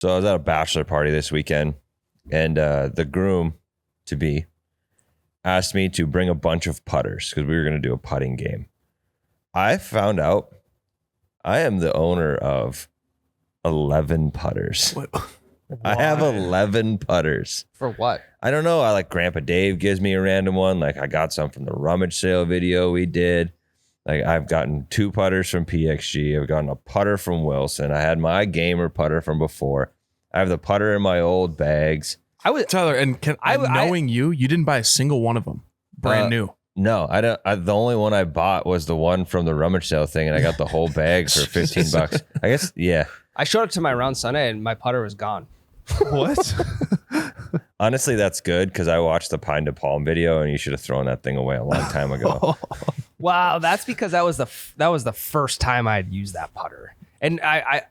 So I was at a bachelor party this weekend, and the groom-to-be asked me to bring a bunch of putters because we were going to do a putting game. I found out I am the owner of 11 putters. What? I have 11 putters. For what? I don't know. I like Grandpa Dave gives me a random one. Like I got some from the rummage sale video we did. Like I've gotten 2 putters from PXG. I've gotten a putter from Wilson. I had my gamer putter from before. I have the putter in my old bags. Tyler, and knowing you didn't buy a single one of them. Brand new. No, I don't. The only one I bought was the one from the rummage sale thing, and I got the whole bag for $15. I guess, yeah. I showed up to my round Sunday and my putter was gone. What? Honestly, that's good because I watched the Pine to Palm video, and you should have thrown that thing away a long time ago. Wow, that's because that was the first time I'd used that putter, and I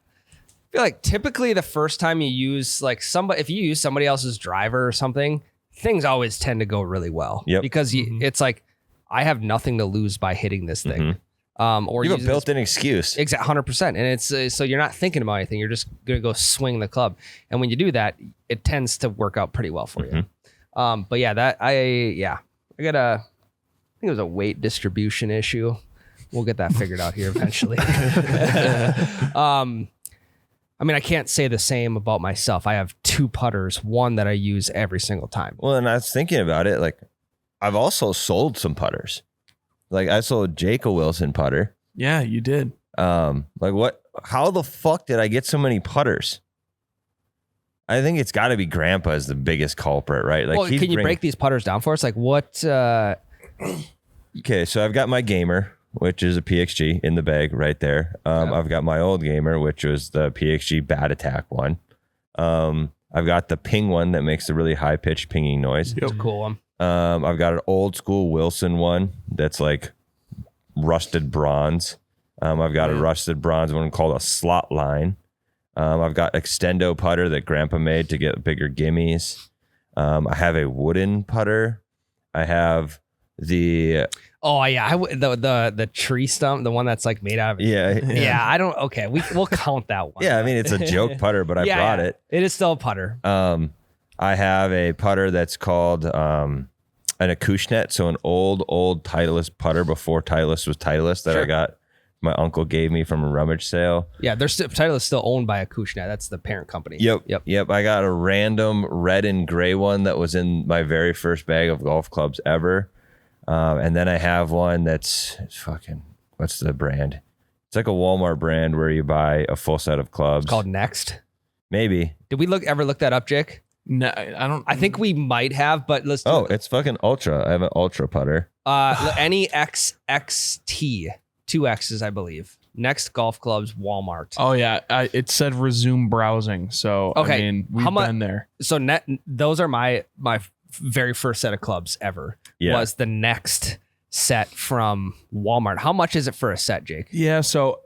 feel like typically the first time you use if you use somebody else's driver or something, things always tend to go really well. Yep. Because it's like I have nothing to lose by hitting this thing. Mm-hmm. Or you have a built-in excuse. Exactly, 100%. And it's so you're not thinking about anything. You're just gonna go swing the club, and when you do that, it tends to work out pretty well for you. But yeah, I think it was a weight distribution issue. We'll get that figured out here eventually. I mean, I can't say the same about myself. I have 2 putters, one that I use every single time. Well, and I was thinking about it. Like, I've also sold some putters. Like, I sold Jake a Wilson putter. Yeah, you did. Like, what? How the fuck did I get so many putters? I think it's got to be Grandpa is the biggest culprit, right? Like, well, can you break these putters down for us? Like, what? Okay, so I've got my gamer, which is a PXG in the bag right there. I've got my old gamer, which was the PXG Bat Attack one. I've got the ping one that makes the really high pitched pinging noise. It's a cool one. I've got an old school Wilson one that's like rusted bronze. I've got a rusted bronze one called a slot line. I've got extendo putter that Grandpa made to get bigger gimmies. I have a wooden putter. I have the the tree stump, the one that's like made out of I don't. Okay, we'll count that one. Yeah, I mean it's a joke putter, but I brought it. It is still a putter. I have a putter that's called an Acushnet, so an old Titleist putter before Titleist was Titleist that I got. My uncle gave me from a rummage sale. Yeah, Titleist is still owned by Acushnet. That's the parent company. Yep. I got a random red and gray one that was in my very first bag of golf clubs ever. And then I have one that's what's the brand? It's like a Walmart brand where you buy a full set of clubs. It's called Next. Maybe. Did we ever look that up, Jake? No, I don't. I think we might have, but let's do it. It's fucking Ultra. I have an Ultra putter. NEXXT. 2 X's, I believe. Next Golf Clubs, Walmart. Oh yeah, it said resume browsing. So okay. I mean, we've been there. So those are my very first set of clubs ever. Yeah. Was the Next set from Walmart. How much is it for a set, Jake? Yeah, so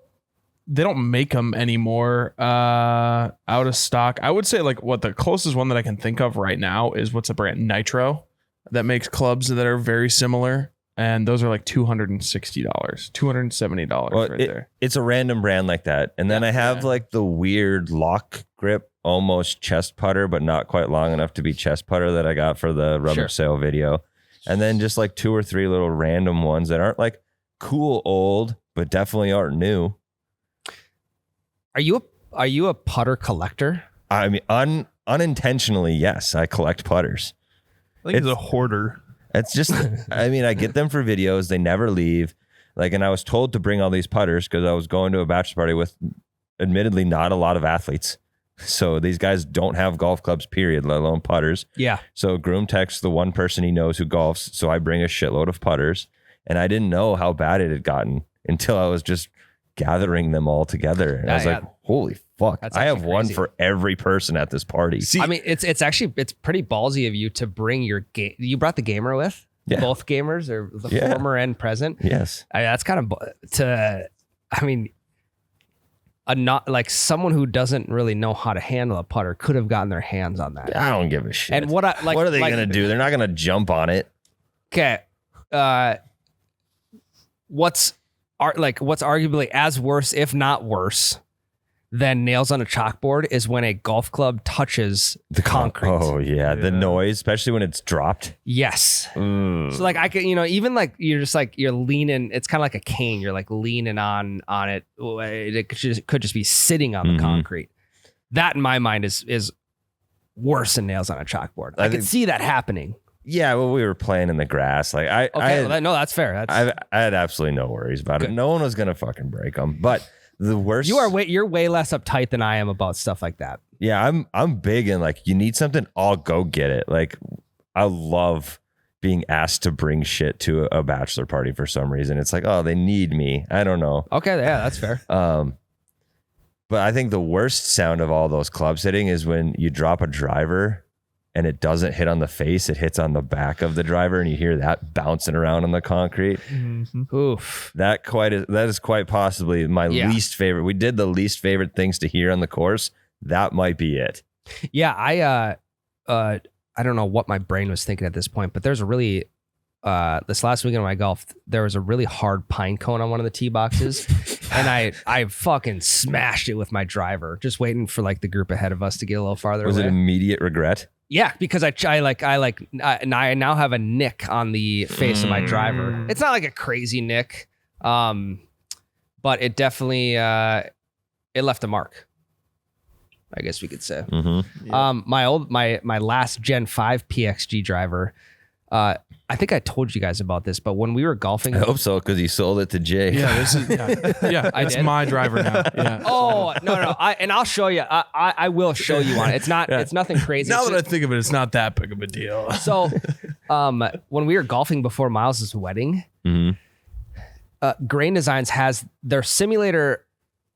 they don't make them anymore out of stock. I would say like what the closest one that I can think of right now is what's a brand? Nitro that makes clubs that are very similar. And those are like $260, $270 there. It's a random brand like that. And then I have like the weird lock grip, almost chest putter, but not quite long enough to be chest putter that I got for the rummage sale video. And then just like 2 or 3 little random ones that aren't like cool old, but definitely aren't new. Are you a putter collector? I mean, unintentionally, yes. I collect putters. I think he's a hoarder. It's just, I mean, I get them for videos. They never leave. Like, and I was told to bring all these putters because I was going to a bachelor party with admittedly not a lot of athletes. So these guys don't have golf clubs, period, let alone putters. Yeah. So Groom texts the one person he knows who golfs. So I bring a shitload of putters. And I didn't know how bad it had gotten until I was just gathering them all together. And I was like, holy fuck. I have one for every person at this party. See, I mean, it's pretty ballsy of you to bring your game. You brought the gamer with? Yeah. Both gamers, or the former and present? Yes. That's kind of not like someone who doesn't really know how to handle a putter could have gotten their hands on that. I don't give a shit. And what are they going to do? They're not going to jump on it. Okay. What's arguably as worse, if not worse, than nails on a chalkboard is when a golf club touches the concrete. Oh yeah, the noise, especially when it's dropped. Yes. So like I can, even like you're just like you're leaning. It's kind of like a cane. You're like leaning on it. It could just be sitting on the concrete. That in my mind is worse than nails on a chalkboard. I could see that happening. Yeah, well, we were playing in the grass. Like no, that's fair. I had absolutely no worries about it. No one was gonna fucking break them. But the worst, you're way less uptight than I am about stuff like that. Yeah, I'm big in like, you need something, I'll go get it. Like, I love being asked to bring shit to a bachelor party for some reason. It's like, oh, they need me. I don't know. Okay, yeah, that's fair. But I think the worst sound of all those clubs hitting is when you drop a driver and it doesn't hit on the face, it hits on the back of the driver, and you hear that bouncing around on the concrete. Oof. That is quite possibly my least favorite. We did the least favorite things to hear on the course. That might be it. Yeah, I don't know what my brain was thinking at this point, but there's a really this last weekend when I golfed, there was a really hard pine cone on one of the tee boxes, and I fucking smashed it with my driver, just waiting for like the group ahead of us to get a little farther Was away. it immediate regret? Yeah, because I now have a nick on the face of my driver. It's not like a crazy nick, but it definitely it left a mark, I guess we could say. My last Gen 5 PXG driver, I think I told you guys about this, but when we were golfing, I hope so, because he sold it to Jake. Yeah, this is it's my driver now. Yeah. Oh no, and I'll show you. I will show you on it. It's not. It's nothing crazy. Now that I think of it, it's not that big of a deal. So, when we were golfing before Miles's wedding, Grain Designs has their simulator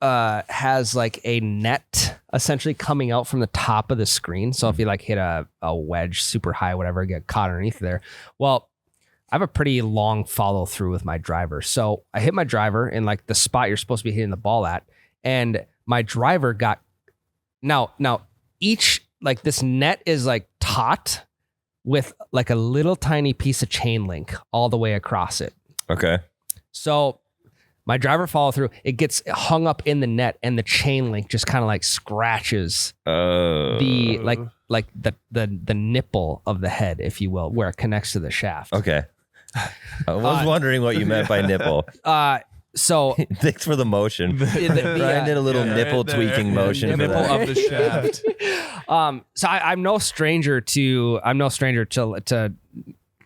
has like a net essentially coming out from the top of the screen. So if you like hit a wedge super high, whatever, get caught underneath there. Well, I have a pretty long follow through with my driver. So I hit my driver in like the spot you're supposed to be hitting the ball at, and my driver got now each like this net is like taut with like a little tiny piece of chain link all the way across it. Okay. So my driver follow through, it gets hung up in the net, and the chain link just kind of like scratches the the nipple of the head, if you will, where it connects to the shaft. Okay. I was wondering what you meant by nipple. So thanks for the motion. Brian did a little nipple tweaking motion. Nipple of the shaft. So I'm no stranger to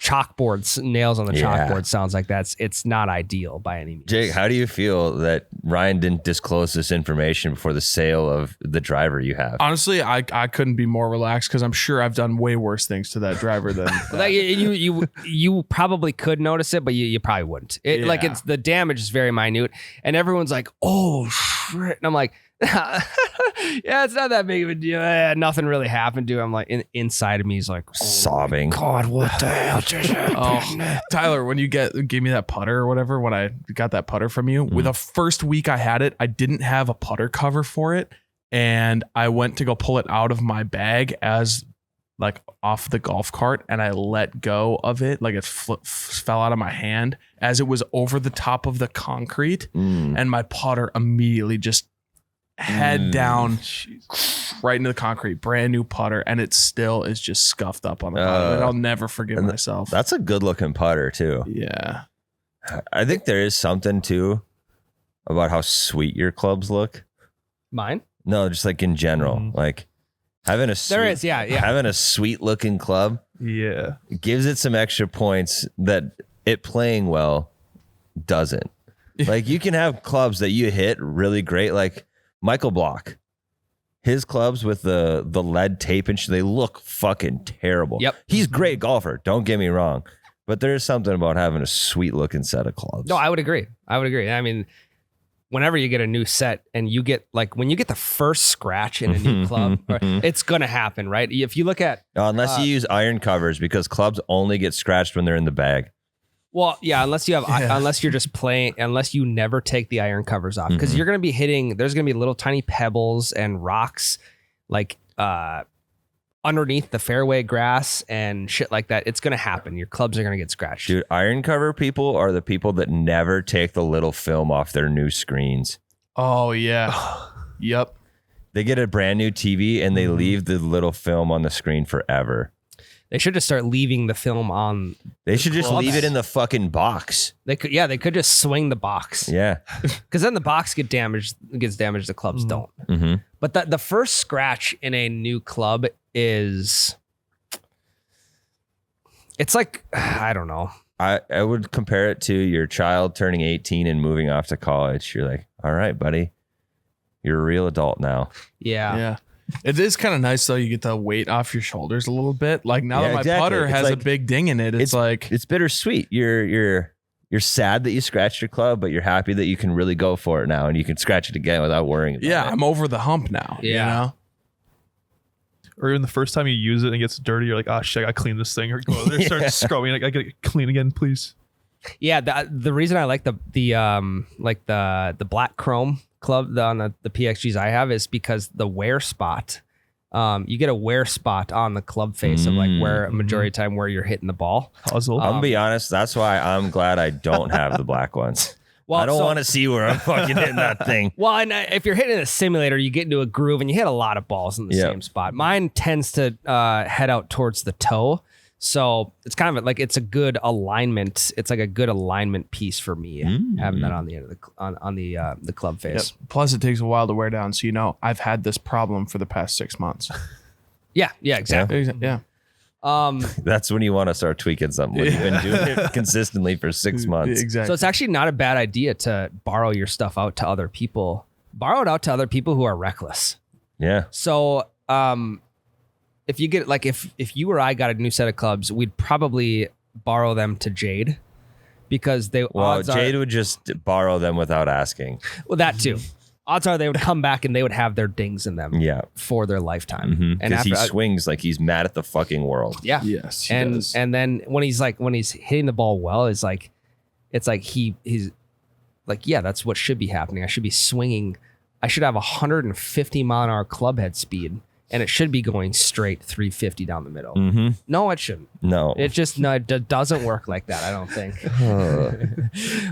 chalkboards, nails on the chalkboard. Sounds like it's not ideal by any means. Jake, how do you feel that Ryan didn't disclose this information before the sale of the driver you have? Honestly, I couldn't be more relaxed, because I'm sure I've done way worse things to that driver than like you probably could notice it, but you probably wouldn't. Like it's the damage is very minute, and everyone's like, "Oh shit!" And I'm like, yeah, it's not that big of a deal. Nothing really happened to him. I'm like, inside of me is like sobbing. God, what the hell just happened? Tyler, when you gave me that putter or whatever, when I got that putter from you, with the first week I had it, I didn't have a putter cover for it, and I went to go pull it out of my bag as like off the golf cart, and I let go of it, like it fell out of my hand as it was over the top of the concrete, and my putter immediately just head down right into the concrete, brand new putter, and it still is just scuffed up on the putter. And I'll never forgive myself. That's a good looking putter too. Yeah. I think there is something too about how sweet your clubs look. Mine? No, just like in general, like having a sweet, there is, having a sweet looking club. Yeah. Gives it some extra points that it playing well doesn't. Like you can have clubs that you hit really great, like Michael Block, his clubs with the lead tape and shit, they look fucking terrible. Yep. He's a great golfer, don't get me wrong, but there's something about having a sweet looking set of clubs. No, I would agree. I mean, whenever you get a new set and you get like when you get the first scratch in a new club, it's gonna happen, right? If you look at unless you use iron covers, because clubs only get scratched when they're in the bag. Well, yeah, unless you're just playing, unless you never take the iron covers off, because you're going to be hitting, there's going to be little tiny pebbles and rocks like underneath the fairway grass and shit like that. It's going to happen. Your clubs are going to get scratched. Dude, iron cover people are the people that never take the little film off their new screens. Oh, yeah. Yep. They get a brand new TV and they leave the little film on the screen forever. They should just start leaving the film on. They should just leave it in the fucking box. They could just swing the box. Yeah. Because then the box gets damaged, the clubs don't. Mm-hmm. But the first scratch in a new club is, it's like, I don't know. I would compare it to your child turning 18 and moving off to college. You're like, all right, buddy, you're a real adult now. Yeah. Yeah. It is kind of nice though. You get the weight off your shoulders a little bit. Like now that my putter It's has like, a big ding in it, it's like it's bittersweet. You're sad that you scratched your club, but you're happy that you can really go for it now and you can scratch it again without worrying about it. I'm over the hump now. Yeah. You know? Or even the first time you use it and it gets dirty, you're like, oh shit, I gotta clean this thing. Or go there, start scrubbing, like I gotta get clean again, please. Yeah, the reason I like the black chrome club on the PXGs I have is because the wear spot, you get a wear spot on the club face of like where a majority of the time where you're hitting the ball. Puzzle. I'm gonna be honest, that's why I'm glad I don't have the black ones. Well, I don't so- want to see where I'm fucking hitting that thing. Well, and if you're hitting a simulator, you get into a groove and you hit a lot of balls in the same spot. Mine tends to head out towards the toe. So it's kind of like it's a good alignment. It's like a good alignment piece for me having that on the end of the club face. Yep. Plus, it takes a while to wear down. So, I've had this problem for the past 6 months. Yeah, exactly. Yeah. That's when you want to start tweaking something. When you've been doing it consistently for 6 months. Exactly. So it's actually not a bad idea to borrow your stuff out to other people. Borrow it out to other people who are reckless. Yeah. So if you get like if you or I got a new set of clubs, we'd probably borrow them to Jade because Jade would just borrow them without asking. Well, that too. Odds are they would come back and they would have their dings in them for their lifetime. Because he swings like he's mad at the fucking world. Yeah. Yes. And then when he's hitting the ball well, it's like he's like, yeah, that's what should be happening. I should be swinging. I should have 150 mile an hour club head speed, and it should be going straight 350 down the middle. Mm-hmm. No, it shouldn't. No. It just it doesn't work like that, I don't think.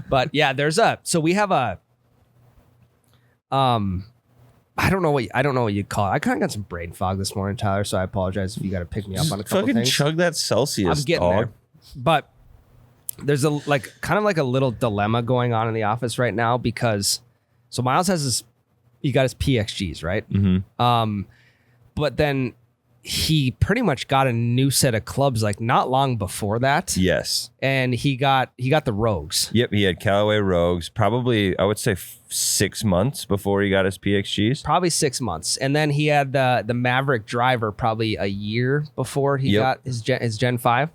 But yeah, so we have a I don't know what you call it. I kind of got some brain fog this morning, Tyler, so I apologize if you got to pick me up on a couple fucking things. chug that Celsius, I'm getting dog. there. But there's a kind of like a little dilemma going on in the office right now because so Miles has he got his PXGs, right? Mm-hmm. But then he pretty much got a new set of clubs like not long before that. Yes. And he got the Rogues. Yep. He had Callaway Rogues probably, I would say 6 months before he got his PXGs. Probably 6 months. And then he had the Maverick Driver probably a year before he got his Gen 5.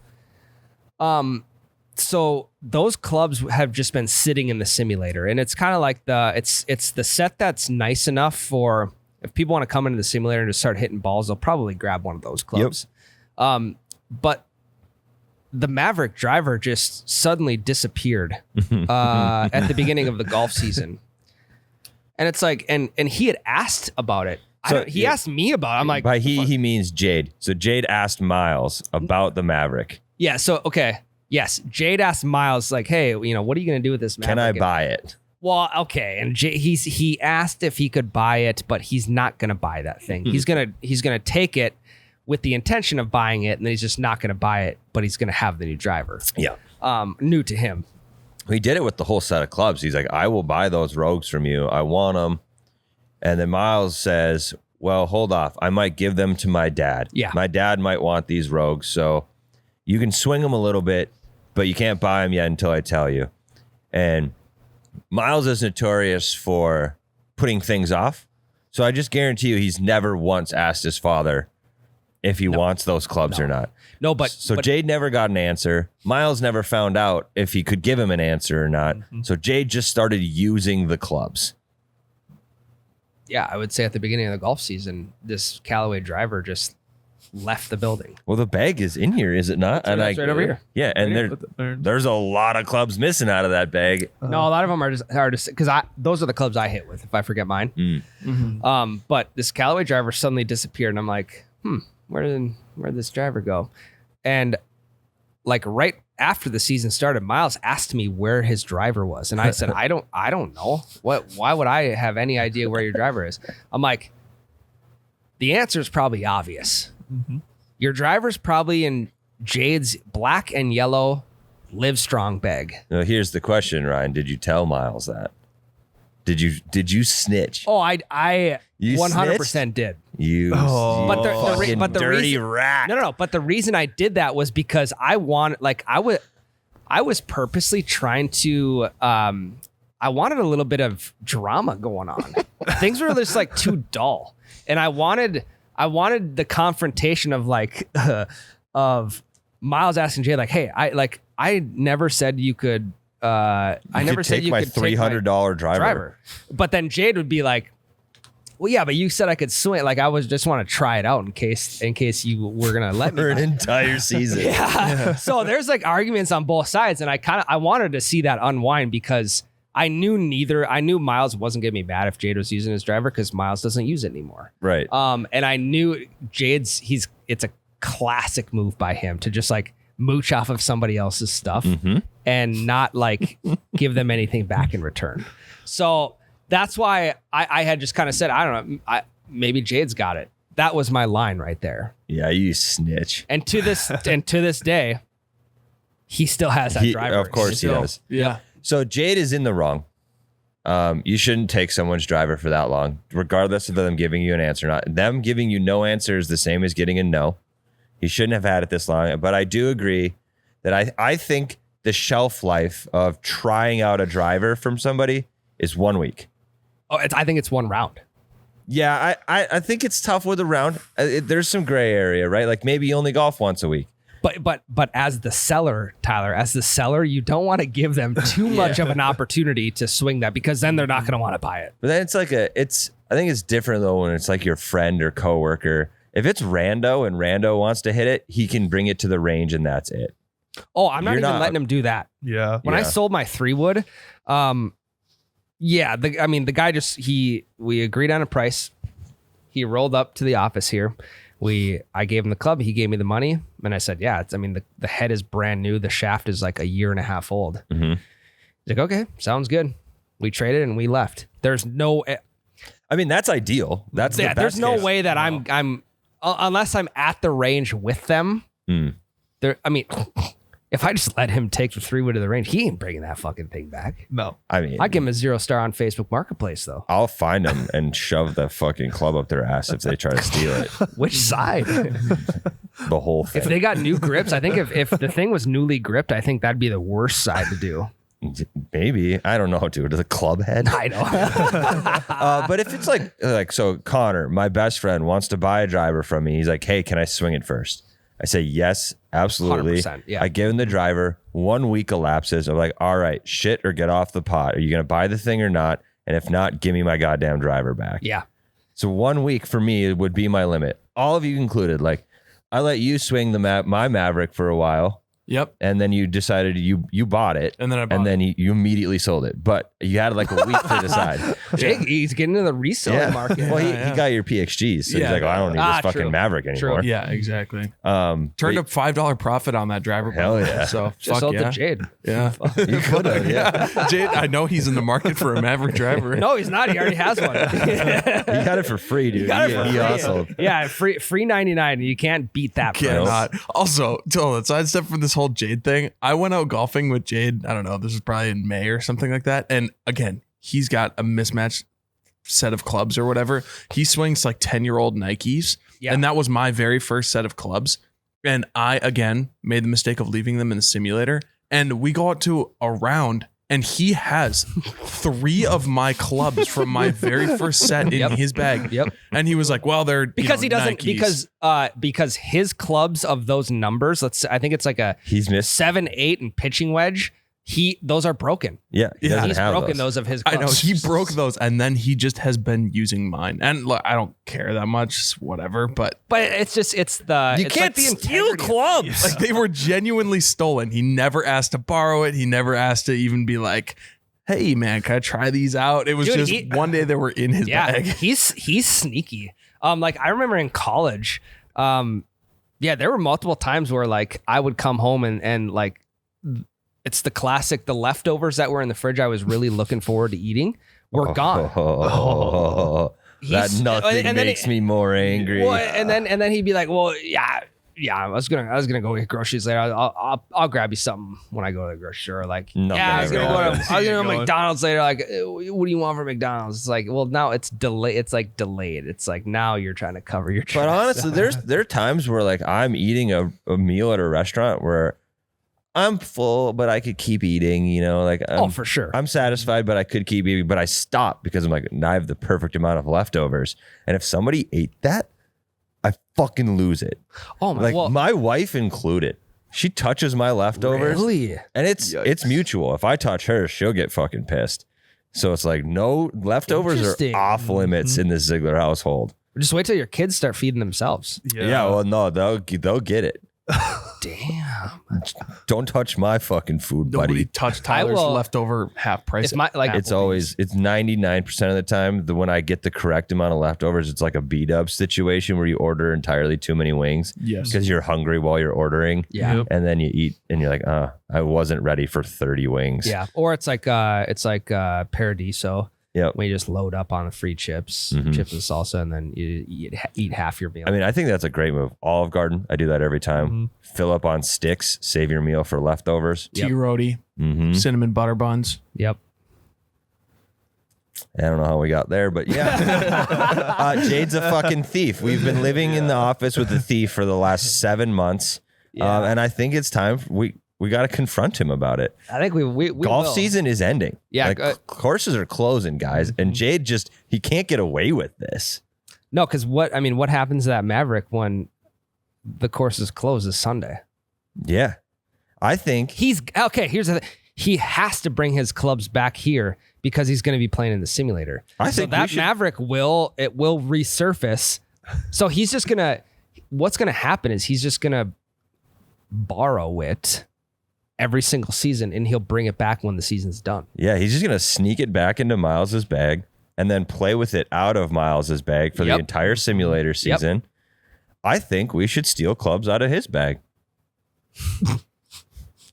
So those clubs have just been sitting in the simulator, and it's kind of like it's the set that's nice enough for if people want to come into the simulator and just start hitting balls, they'll probably grab one of those clubs. But the Maverick Driver just suddenly disappeared at the beginning of the golf season, and it's like, and he had asked about it. He asked me about it. I'm like, by he means Jade. So Jade asked Miles about the Maverick. yeah. So okay. Yes, Jade asked Miles, like, "Hey, what are you gonna do with this Maverick?" Can I buy it? Well, okay, and he asked if he could buy it, but he's not gonna buy that thing. He's gonna take it with the intention of buying it, and then he's just not gonna buy it, but he's gonna have the new driver. Yeah, new to him. He did it with the whole set of clubs. He's like, I will buy those Rogues from you. I want them. And then Miles says, well, hold off. I might give them to my dad. Yeah, my dad might want these Rogues, so you can swing them a little bit, but you can't buy them yet until I tell you. And Miles is notorious for putting things off. So I just guarantee you he's never once asked his father if he wants those clubs or not. No, but Jade never got an answer. Miles never found out if he could give him an answer or not. So Jade just started using the clubs. Yeah, I would say at the beginning of the golf season, this Callaway Driver just left the building. Well, the bag is in here, is it not? That's right over here. Yeah, and there's a lot of clubs missing out of that bag. No, a lot of them are just because those are the clubs I hit with if I forget mine. But this Callaway Driver suddenly disappeared, and I'm like, where'd this driver go? And like right after the season started, Miles asked me where his driver was, and I said, I don't know. Why would I have any idea where your driver is? I'm like, the answer is probably obvious. Your driver's probably in Jade's black and yellow Live Strong bag. Now, here's the question, Ryan. Did you tell Miles that? Did you snitch? Oh, I You 100% did. You But the fucking dirty reason, rat. No. But the reason I did that was because I was purposely trying to. I wanted a little bit of drama going on. Things were just like too dull, and I wanted the confrontation of like of Miles asking Jay like, "Hey, I never said you could. I never said you could take my $300 driver." But then Jade would be like, "Well, yeah, but you said I could swing it. Like I was just want to try it out in case you were gonna let me For an entire season. Yeah. So there's like arguments on both sides, and I wanted to see that unwind because I knew Miles wasn't gonna be mad if Jade was using his driver because Miles doesn't use it anymore. Right. And I knew it's a classic move by him to just like mooch off of somebody else's stuff and not like give them anything back in return. So that's why I had just kind of said, I don't know, maybe Jade's got it. That was my line right there. Yeah, you snitch. And to this day, he still has that driver. Of course he does. Yeah. So Jade is in the wrong. You shouldn't take someone's driver for that long, regardless of them giving you an answer or not. Them giving you no answer is the same as getting a no. He shouldn't have had it this long. But I do agree that I think the shelf life of trying out a driver from somebody is 1 week. Oh, I think it's one round. Yeah, I think it's tough with a round. There's some gray area, right? Like maybe you only golf once a week. But as the seller, Tyler, you don't want to give them too much of an opportunity to swing that because then they're not going to want to buy it. But then I think it's different though when it's like your friend or coworker. If it's Rando and Rando wants to hit it, he can bring it to the range and that's it. Oh, I'm not even letting him do that. Yeah. When I sold my 3-wood, the guy we agreed on a price. He rolled up to the office here. I gave him the club. He gave me the money. And I said, yeah, the head is brand new. The shaft is like a year and a half old. Mm-hmm. He's like, okay, sounds good. We traded and we left. There's no, I mean, that's ideal. That's the best there's no case. way that I'm unless I'm at the range with them. If I just let him take the 3-wood to the range, he ain't bringing that fucking thing back. No. I mean, I give him a 0-star on Facebook Marketplace though. I'll find them and shove the fucking club up their ass if they try to steal it. Which side? The whole thing. If they got new grips, I think if the thing was newly gripped, I think that'd be the worst side to do. Maybe. I don't know, dude. The club head. I know. But if it's like, so Connor, my best friend, wants to buy a driver from me. He's like, hey, can I swing it first? I say, yes, absolutely. 100%, yeah. I give him the driver. 1 week elapses. I'm like, all right, shit or get off the pot. Are you going to buy the thing or not? And if not, give me my goddamn driver back. Yeah. So 1 week for me would be my limit. All of you included. Like, I let you swing my Maverick for a while. Yep. And then you decided you bought it. And then I bought and then you immediately sold it. But you had like a week to decide. Jake, he's getting into the resale market. Well, he got your PXGs. So he's like, I don't need this fucking true. Maverick anymore. Yeah, exactly. Turned Turned up $5 profit on that driver. Hell yeah. So Just sold yeah. to Jade. Yeah. You could have, yeah. Jade, I know he's in the market for a Maverick driver. No, he's not. He already has one. He got it for free, dude. He got it for He free. hustled. Yeah, free 99. You can't beat that price. Cannot. Also, to sidestep from this whole Jade thing, I went out golfing with Jade. I don't know. This is probably in May or something like that. And again, he's got a mismatched set of clubs or whatever. He swings like 10-year-old Nikes. Yeah. And that was my very first set of clubs. And I, again, made the mistake of leaving them in the simulator. And we go out to a round and he has 3 of my clubs from my very first set in his bag. Yep. And he was like, well, they're Because he doesn't Nikes. because his clubs of those numbers, I think it's like a He's missed. 7, 8 and pitching wedge. Those are broken. Yeah. He doesn't He's have broken those of his I clubs. know he broke those, and then he just has been using mine. And look, I don't care that much, whatever. But it's the You it's can't like the steal integrity of- clubs. like they were genuinely stolen. He never asked to borrow it. He never asked to even be like, "Hey, man, can I try these out?" It was Dude, just one day they were in his Yeah, bag. he's sneaky. Like I remember in college, there were multiple times where like I would come home and like it's the classic, the leftovers that were in the fridge I was really looking forward to eating were gone. That nothing makes me more angry. Well, and then he'd be like, well, yeah, I was gonna go get groceries later. I'll grab you something when I go to the grocery store. Like, Nothing I was gonna ever go to McDonald's later. Like, what do you want from McDonald's? It's like, well, now it's delayed. It's like delayed. It's like now you're trying to cover your tracks. But honestly, there are times where like I'm eating a meal at a restaurant where I'm full, but I could keep eating, you know, like for sure. I'm satisfied, but I could keep eating, but I stop because I'm like, I have the perfect amount of leftovers. And if somebody ate that, I fucking lose it. Oh my! Like my wife included. She touches my leftovers. Really? And it's mutual. If I touch hers, she'll get fucking pissed. So it's like, no, leftovers are off limits in the Ziegler household. Just wait till your kids start feeding themselves. Yeah, well, no, they'll get it. Damn. Don't touch my fucking food, Nobody buddy. touched Tyler's leftover half price. It's my like. It's always 99% of the time when I get the correct amount of leftovers, it's like a B-dub situation where you order entirely too many wings. Yes. Because you're hungry while you're ordering. Yeah. Yep. And then you eat and you're like, I wasn't ready for 30 wings. Yeah. Or it's like Paradiso. Yep. When you just load up on the free chips, chips and salsa, and then you eat half your meal. I mean, I think that's a great move. Olive Garden, I do that every time. Fill up on sticks, save your meal for leftovers. tea roti, cinnamon butter buns. Yep. I don't know how we got there, but yeah. Jade's a fucking thief. We've been living in the office with the thief for the last 7 months. Yeah. And I think it's time we got to confront him about it. I think we Golf will. season is ending. Yeah, like courses are closing, guys, and Jade he can't get away with this. No, because what happens to that Maverick when the courses close this Sunday? Yeah, I think He's okay. Here's the thing. He has to bring his clubs back here because he's going to be playing in the simulator. I So think that Maverick will resurface. So he's just what's gonna happen is he's just gonna borrow it every single season, and he'll bring it back when the season's done. Yeah, he's just gonna sneak it back into Miles's bag and then play with it out of Miles's bag for the entire simulator season. I think we should steal clubs out of his bag.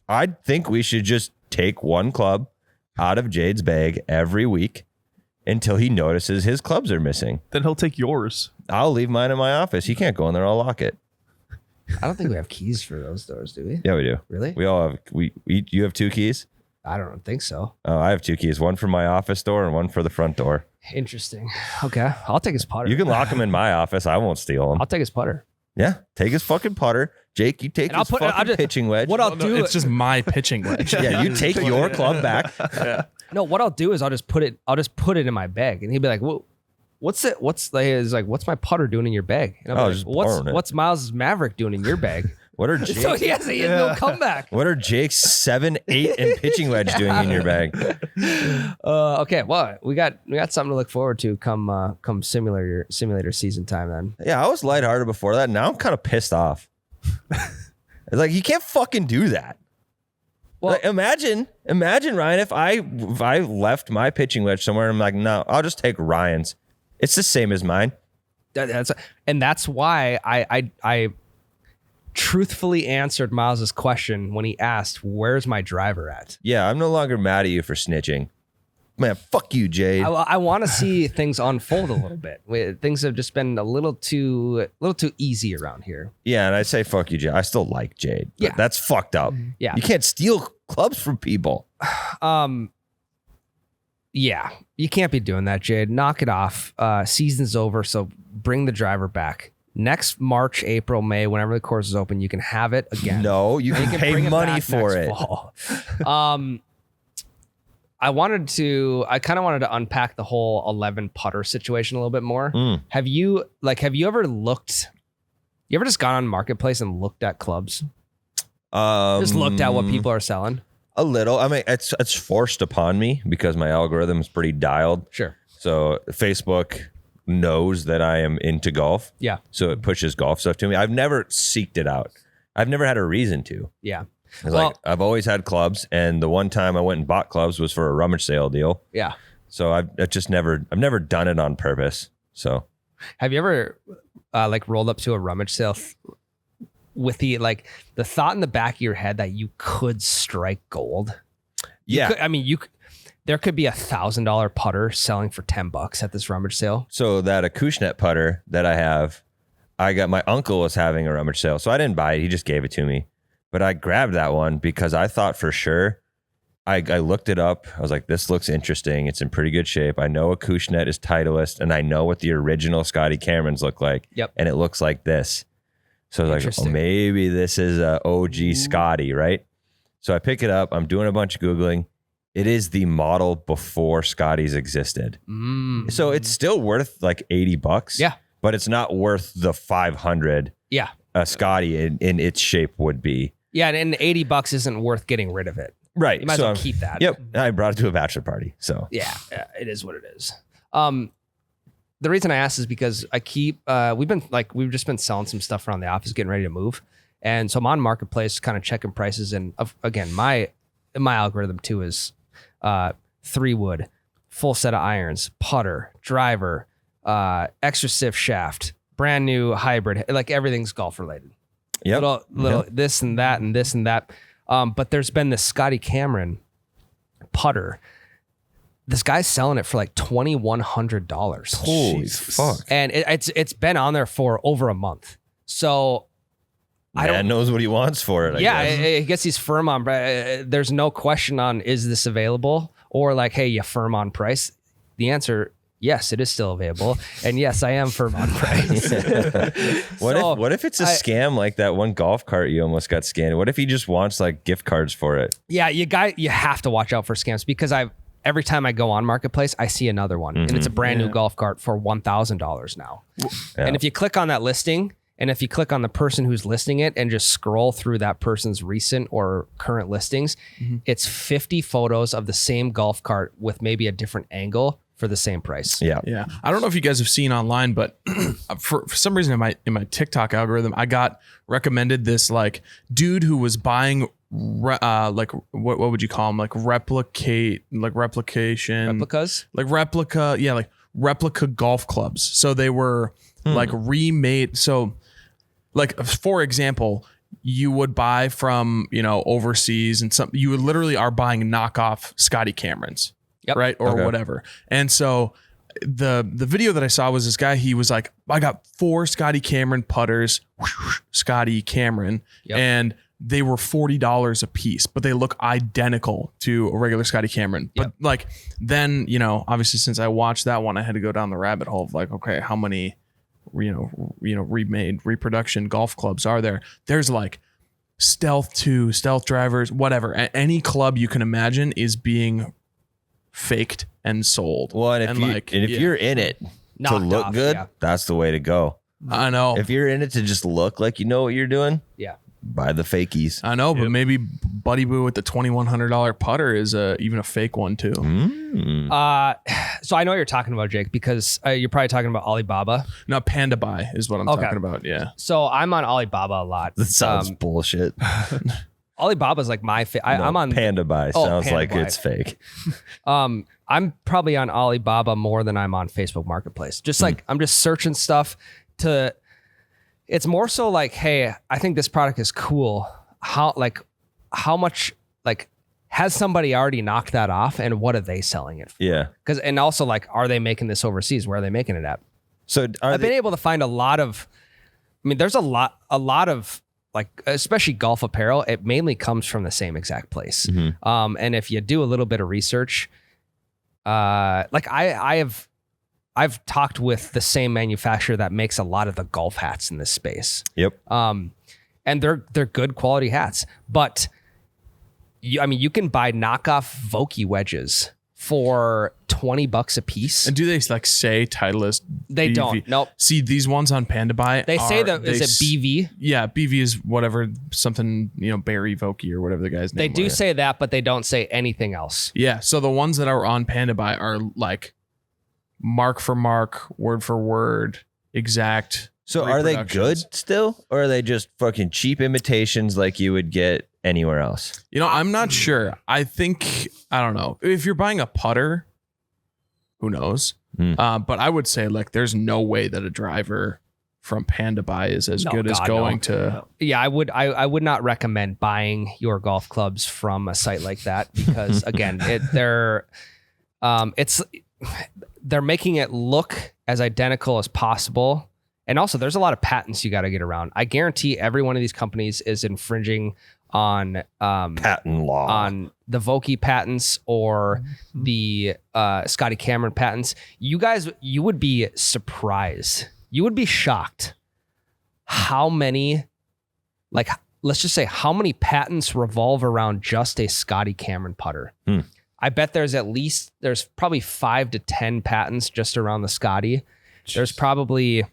I think we should just take one club out of Jade's bag every week until he notices his clubs are missing. Then he'll take yours. I'll leave mine in my office. He can't go in there. I'll lock it. I don't think we have keys for those doors, do we? Yeah, we do. Really? We all have. You have 2 keys? I don't think so. Oh, I have 2 keys. One for my office door and one for the front door. Interesting. Okay, I'll take his putter. You can lock them in my office. I won't steal them. I'll take his putter. Yeah, take his fucking putter. Jake, you take And his fucking pitching wedge. What I'll do? It's just my pitching wedge. Yeah, you take your club back. No, what I'll do is I'll just put it in my bag, and he'll be like, "Well, what's it? What's my putter doing in your bag?" And I'll be just like, borrowing it. what's Miles's Maverick doing in your bag? What are So he has no comeback. What are Jake's 7, 8, and pitching wedge doing in your bag? Okay, well, we got something to look forward to come simulator season time then. Yeah, I was lighthearted before that. Now I'm kind of pissed off. It's like you can't fucking do that. Well, Like, imagine Ryan if I left my pitching wedge somewhere and I'm like, no, I'll just take Ryan's. It's the same as mine. that's why I truthfully answered Miles's question when he asked, "Where's my driver at?" Yeah, I'm no longer mad at you for snitching. Man, fuck you, Jade. I want to see things unfold a little bit. Things have just been a little too easy around here. Yeah, and I say fuck you, Jade. I still like Jade. But Yeah. that's fucked up. Yeah. You can't steal clubs from people. Yeah, you can't be doing that, Jade. Knock it off. Season's over, so bring the driver back. Next March, April, May, whenever the course is open, you can have it again. No, you can pay bring money back for next it. fall. I kind of wanted to unpack the whole 11 putter situation a little bit more. Have you ever just gone on Marketplace and looked at clubs? Just looked at what people are selling? A little. I mean, it's forced upon me because my algorithm is pretty dialed. Sure. So Facebook knows that I am into golf. Yeah. So it pushes golf stuff to me. I've never seeked it out. I've never had a reason to. Yeah. It's like I've always had clubs, and the one time I went and bought clubs was for a rummage sale deal. Yeah. So I've never done it on purpose. So Have you ever rolled up to a rummage sale with the thought in the back of your head that you could strike gold? yeah, there could be $1,000 putter selling for $10 at this rummage sale. So that Acushnet putter that I have, my uncle was having a rummage sale. So I didn't buy it. He just gave it to me. But I grabbed that one because I thought for sure, I looked it up. I was like, this looks interesting. It's in pretty good shape. I know Acushnet is Titleist, and I know what the original Scotty Camerons look like. Yep. And it looks like this. So I was like, oh, maybe this is a OG Scotty, right? So I pick it up. I'm doing a bunch of Googling. It is the model before Scotty's existed. So it's still worth like $80. Yeah. But it's not worth the 500 a Scotty in its shape would be. Yeah, and $80 isn't worth getting rid of it. Right. You might as well keep that. Yep. I brought it to a bachelor party. So yeah, it is what it is. The reason I asked is because I keep we've just been selling some stuff around the office, getting ready to move. And so I'm on Marketplace kind of checking prices. And again, my algorithm too is 3-wood, full set of irons, putter, driver, extra stiff shaft, brand new hybrid, like everything's golf related. Yep. Little this and that and this and that. But there's been this Scotty Cameron putter. This guy's selling it for like $2,100. Holy fuck. And it's been on there for over a month. So Man knows what he wants for it. I guess he's firm on. There's no question on is this available or like, hey, you firm on price. The answer, yes, it is still available, and yes, I am firm on price. What if it's a scam like that one golf cart you almost got scammed? What if he just wants like gift cards for it? Yeah, you have to watch out for scams because every time I go on Marketplace, I see another one, and it's a brand new golf cart for $1,000 now. Yeah. And if you click on that listing. And if you click on the person who's listing it and just scroll through that person's recent or current listings, it's 50 photos of the same golf cart with maybe a different angle for the same price. Yeah. I don't know if you guys have seen online, but for some reason in my TikTok algorithm, I got recommended this like dude who was buying like what would you call them? Like replication, Replicas? like replica golf clubs. So they were like remade. So like, for example, you would buy from, overseas and you would literally are buying knockoff Scotty Camerons, right? Or whatever. And so the video that I saw was this guy, he was like, I got 4 Scotty Cameron putters, Scotty Cameron, and they were $40 a piece, but they look identical to a regular Scotty Cameron. But like, then, obviously since I watched that one, I had to go down the rabbit hole of like, okay, how many remade reproduction golf clubs are there? There's like Stealth 2, Stealth drivers, whatever. Any club you can imagine is being faked and sold. Well, and if you're in it to look good, that's the way to go. I know. If you're in it to just look like you know what you're doing, buy the fakies. I know, but maybe Buddy Boo with the $2,100 putter is even a fake one too. So I know what you're talking about, Jake, because you're probably talking about Alibaba. No, Panda Buy is what I'm talking about. Yeah. So I'm on Alibaba a lot. That sounds bullshit. Alibaba's like my I'm on Panda Buy. Sounds Panda like Buy. It's fake. I'm probably on Alibaba more than I'm on Facebook Marketplace. Just like I'm just searching stuff to. It's more so like, hey, I think this product is cool. How much has somebody already knocked that off, and what are they selling it for? Yeah. And also like, are they making this overseas? Where are they making it at? So I've been able to find a lot of. I mean, there's a lot of like, especially golf apparel. It mainly comes from the same exact place. And if you do a little bit of research, like I've talked with the same manufacturer that makes a lot of the golf hats in this space. Yep. And they're good quality hats, but you can buy knockoff Vokey wedges for $20 a piece. And do they like say Titleist? They BV? don't. Nope. See, these ones on Panda Buy. They say that is it BV? Yeah, BV is whatever, something, Barry Vokey or whatever the guy's name. They do say that, but they don't say anything else. Yeah. So the ones that are on Panda Buy are like mark for mark, word for word, exact. So are they good still, or are they just fucking cheap imitations like you would get anywhere else? I'm not sure. I don't know. If you're buying a putter, who knows? But I would say like there's no way that a driver from Panda Buy is as good as going to. Yeah, I would not recommend buying your golf clubs from a site like that because again, It's they're making it look as identical as possible. And also there's a lot of patents you got to get around. I guarantee every one of these companies is infringing on Patent law. on the Vokey patents or the Scotty Cameron patents. You would be surprised. You would be shocked how many, like, let's just say how many patents revolve around just a Scotty Cameron putter. I bet there's probably 5 to 10 patents just around the Scotty. There's probably,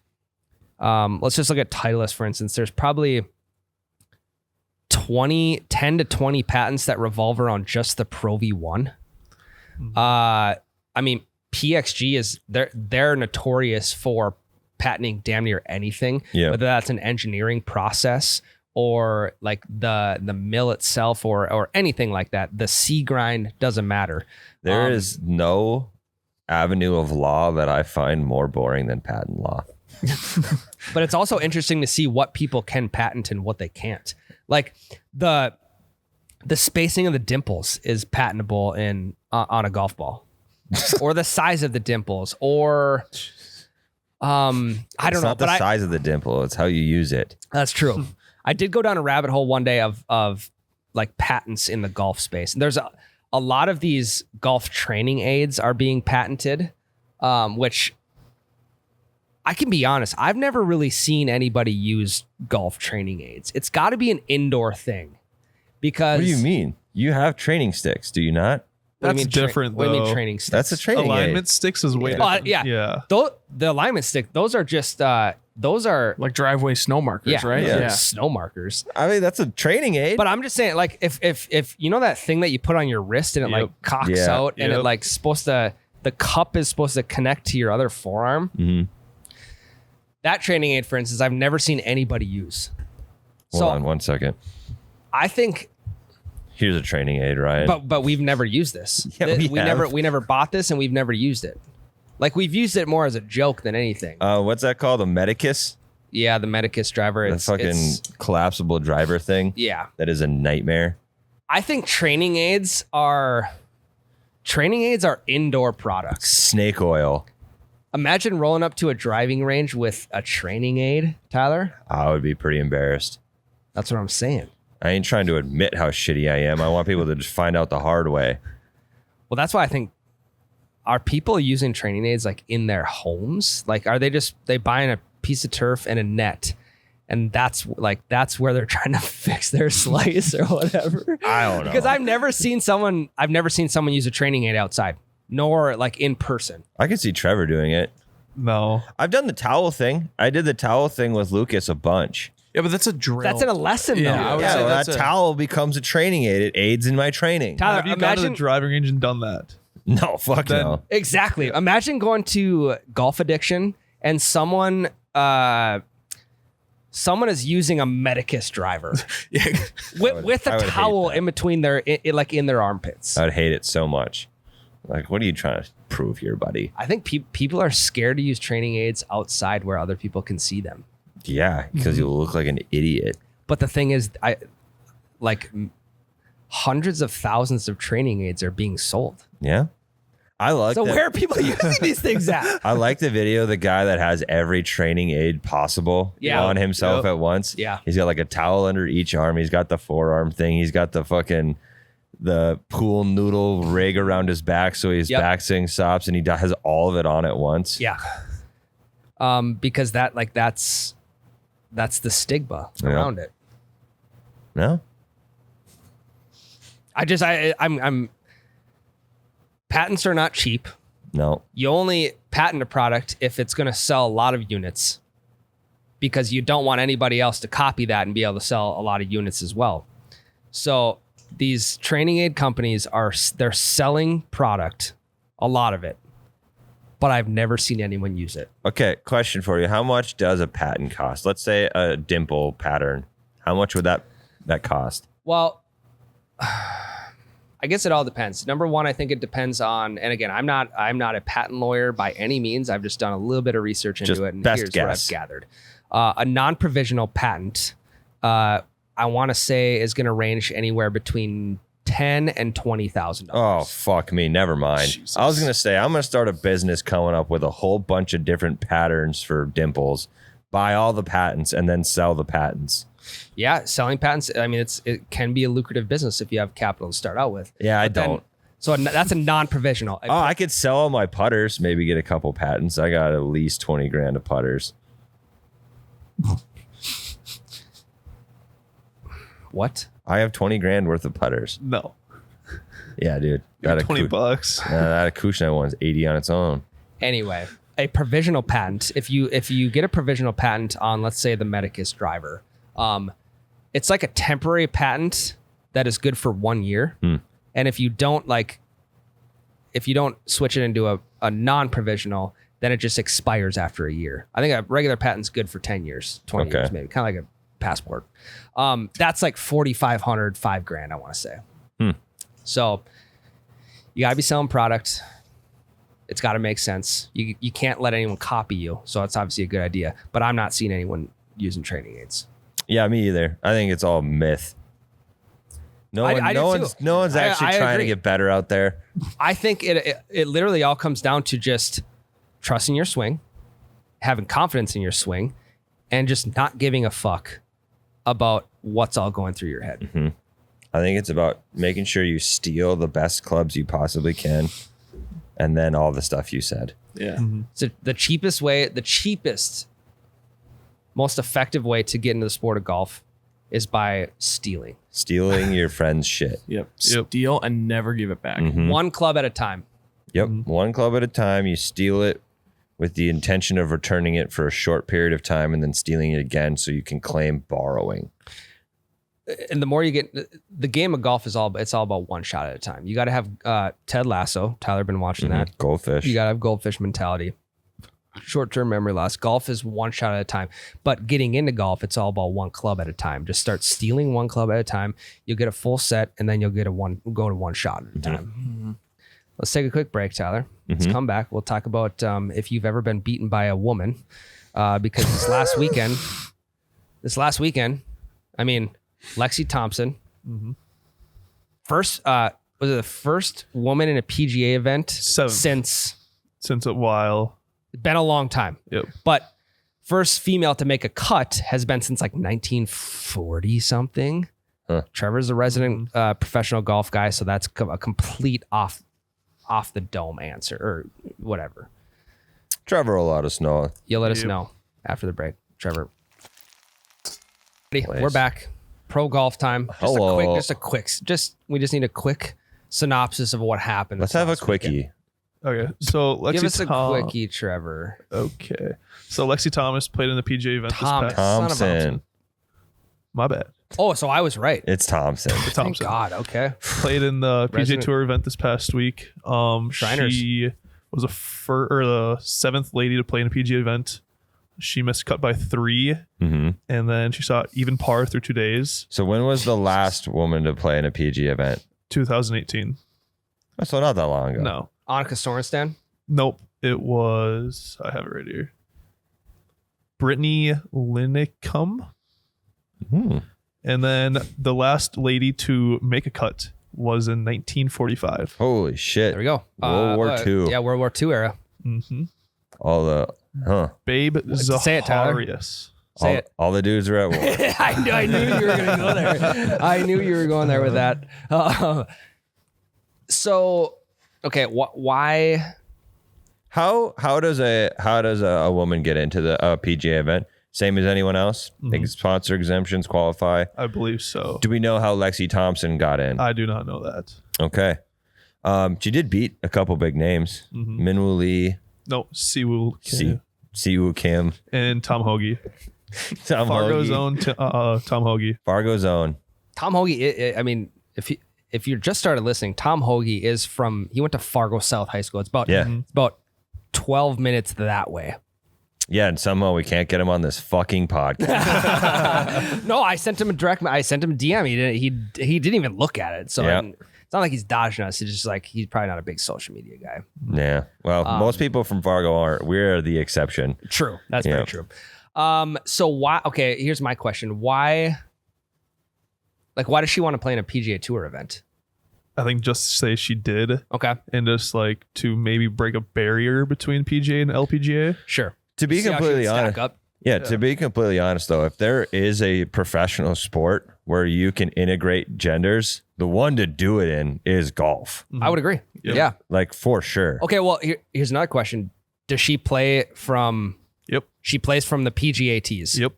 let's just look at Titleist, for instance. There's probably 10 to 20 patents that revolve around just the Pro V1. I mean, PXG is, they're notorious for patenting damn near anything, whether that's an engineering process or like the mill itself or anything like that. The C grind doesn't matter. There is no avenue of law that I find more boring than patent law. But it's also interesting to see what people can patent and what they can't. Like the spacing of the dimples is patentable on a golf ball, or the size of the dimples, or I don't know. It's not the size of the dimple; it's how you use it. That's true. I did go down a rabbit hole one day of like patents in the golf space, and there's a lot of these golf training aids are being patented, which I can be honest, I've never really seen anybody use golf training aids. It's got to be an indoor thing, because What do you mean? You have training sticks, do you not? That's different, What do you mean though. training sticks? That's a training Alignment aid. sticks is way different. Yeah. The alignment stick, those are just those are Like driveway snow markers, right? Yeah. snow markers. I mean, that's a training aid. But I'm just saying, like, if you know that thing that you put on your wrist and it like cocks out and it like the cup is supposed to connect to your other forearm. Mm-hmm. That training aid, for instance, I've never seen anybody use. Hold on 1 second. I think, Here's a training aid, Ryan. but we've never used this. Yeah, we never bought this and we've never used it. Like, we've used it more as a joke than anything. What's that called? A Medicus? Yeah, the Medicus driver. The fucking collapsible driver thing? Yeah. That is a nightmare. I think training aids are indoor products. Snake oil. Imagine rolling up to a driving range with a training aid, Tyler. I would be pretty embarrassed. That's what I'm saying. I ain't trying to admit how shitty I am. I want people to just find out the hard way. Well, that's why I think, are people using training aids like in their homes? Like, are they buying a piece of turf and a net, and that's where they're trying to fix their slice or whatever? I don't know. Because I've never seen someone use a training aid outside, nor like in person. I could see Trevor doing it. No. I've done the towel thing. I did the towel thing with Lucas a bunch. Yeah, but that's a drill. That's in a lesson, Yeah, I though. would Yeah, say well, that's that a- towel becomes a training aid. It aids in my training. Tyler, Have you gone to the imagine driving range and done that? No, fuck Then- no. exactly. Imagine going to Golf Addiction and someone is using a Medicus driver Yeah. with I a would hate towel that. in between in their armpits. I would hate it so much. Like, what are you trying to prove here, buddy? I think people are scared to use training aids outside where other people can see them. Yeah, because you'll look like an idiot. But the thing is, hundreds of thousands of training aids are being sold. Yeah. I like So that. where are people using these things at? I like the video, the guy that has every training aid possible on himself at once. Yeah. He's got like a towel under each arm. He's got the forearm thing. He's got the pool noodle rig around his back. So his back swing stops, and he has all of it on at once. Yeah. Because that's the stigma around it. No? I'm patents are not cheap. No. You only patent a product if it's going to sell a lot of units, because you don't want anybody else to copy that and be able to sell a lot of units as well. So these training aid companies they're selling product, a lot of it, but I've never seen anyone use it. Okay, question for you. How much does a patent cost? Let's say a dimple pattern. How much would that cost? Well, I guess it all depends. Number one, I think it depends on, and again, I'm not a patent lawyer by any means. I've just done a little bit of research into Just it, and best here's guess. what I've gathered. A non-provisional patent, I want to say, is going to range anywhere between $10,000 and $20,000. Oh, fuck me. Never mind. Jesus. I was going to say, I'm going to start a business coming up with a whole bunch of different patterns for dimples, buy all the patents, and then sell the patents. Yeah, selling patents. I mean, it can be a lucrative business if you have capital to start out with. Yeah, I But then- don't. So that's a non-provisional. Oh, I could sell all my putters, maybe get a couple patents. I got at least 20 grand of putters. What? I have 20 grand worth of putters. No. Yeah, dude. You got 20 bucks. That Acushnet one's 80 on its own. Anyway, a provisional patent. If you get a provisional patent on, let's say, the Medicus driver, it's like a temporary patent that is good for 1 year. And if you don't switch it into a non-provisional, then it just expires after a year. I think a regular patent's good for 10 years, 20 years maybe, kind of like a passport. That's like $4,500, $5,000, I want to say. So you gotta be selling product. It's got to make sense. You can't let anyone copy you. So it's obviously a good idea, but I'm not seeing anyone using training aids. Yeah, me either. I think it's all myth. No I do one's too. actually I trying to agree. get better out there. I think it literally all comes down to just trusting your swing, having confidence in your swing, and just not giving a fuck about what's all going through your head. I think it's about making sure you steal the best clubs you possibly can, and then all the stuff you said. Yeah. So the cheapest, most effective way to get into the sport of golf is by stealing. Stealing your friend's shit. Yep. Steal and never give it back. One club at a time. Yep. One club at a time. You steal it with the intention of returning it for a short period of time and then stealing it again so you can claim borrowing. And the more you get, the game of golf is all about one shot at a time. You got to have Ted Lasso. Tyler been watching that. Goldfish. You got to have goldfish mentality. Short-term memory loss. Golf is one shot at a time. But getting into golf, it's all about one club at a time. Just start stealing one club at a time. You'll get a full set, and then you'll go to one shot at a time. Let's take a quick break, Tyler. Let's come back. We'll talk about if you've ever been beaten by a woman. Because this last weekend, I mean, Lexi Thompson, was it the first woman in a PGA event since a while. It's been a long time. Yep. But first female to make a cut has been since like 1940 something. Trevor's a resident professional golf guy, so that's a complete off the dome answer or whatever. Trevor will let us know. You'll let us know after the break, Trevor. We're back. Pro golf time. Hello. We just need a quick synopsis of what happened. Let's this have a last quickie. weekend. Okay, so Lexi Give us a quickie, Trevor. Okay, so Lexi Thomas played in the PGA event Thomas. this past. Thompson. My bad. Oh, so I was right. It's Thompson. Thank Thompson God. Okay. Played in the PGA Resident- Tour event this past week. Shriners. She was the seventh lady to play in a PGA event. She missed cut by 3, and then she saw even par through 2 days. So when was the last woman to play in a PG event? 2018. So not that long ago. No. Annika Sorenstam. Nope. It was, I have it right here, Brittany Lincecum. And then the last lady to make a cut was in 1945. Holy shit. There we go. World War II. Yeah, World War II era. All the Babe Say it, Tyler. Zaharias. Say it. all the dudes are at war. I knew you were going to go there. I knew you were going there with that. So, okay, why? How does a woman get into the PGA event? Same as anyone else? Like sponsor exemptions qualify? I believe so. Do we know how Lexi Thompson got in? I do not know that. Okay. She did beat a couple big names. Minwoo Lee, No, Siwoo Kim Siwoo Kim, and Tom Hoagie. Tom Fargo's Hoagie. own Tom Hoagie. Fargo's own. Tom Hoagie, I mean, if you just started listening, Tom Hoagie he went to Fargo South High School. It's about 12 minutes that way. Yeah, and somehow we can't get him on this fucking podcast. No, I sent him a DM. He didn't even look at it. So Yeah. I mean, it's not like he's dodging us. It's just like he's probably not a big social media guy. Yeah. Well, most people from Fargo aren't. We're the exception. True. That's Yeah. very true. So why? Okay, here's my question. Why does she want to play in a PGA Tour event? I think just say she did, Okay, and just like to maybe break a barrier between PGA and LPGA. sure. To be See how she completely would stack honest, up. yeah, to be completely honest though, if there is a professional sport where you can integrate genders, the one to do it in is golf. I would agree. Yep. Yeah. Like for sure. Okay. Well, here's another question. Does she play from? Yep. She plays from the PGA tees. Yep.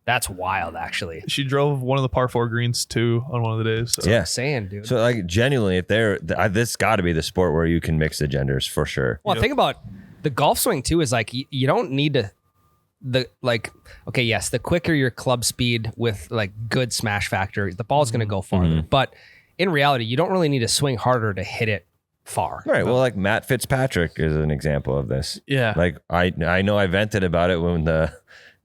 That's wild, actually. She drove one of the par 4 greens too on one of the days. So. Yeah. I'm saying, dude. So like genuinely, if this got to be the sport where you can mix the genders for sure. Well, think about the golf swing too. Is like you don't need to. Okay, yes, the quicker your club speed with like good smash factor, the ball's going to go farther. But in reality, you don't really need to swing harder to hit it far. Right. Well, like Matt Fitzpatrick is an example of this. Yeah. Like I know I vented about it when the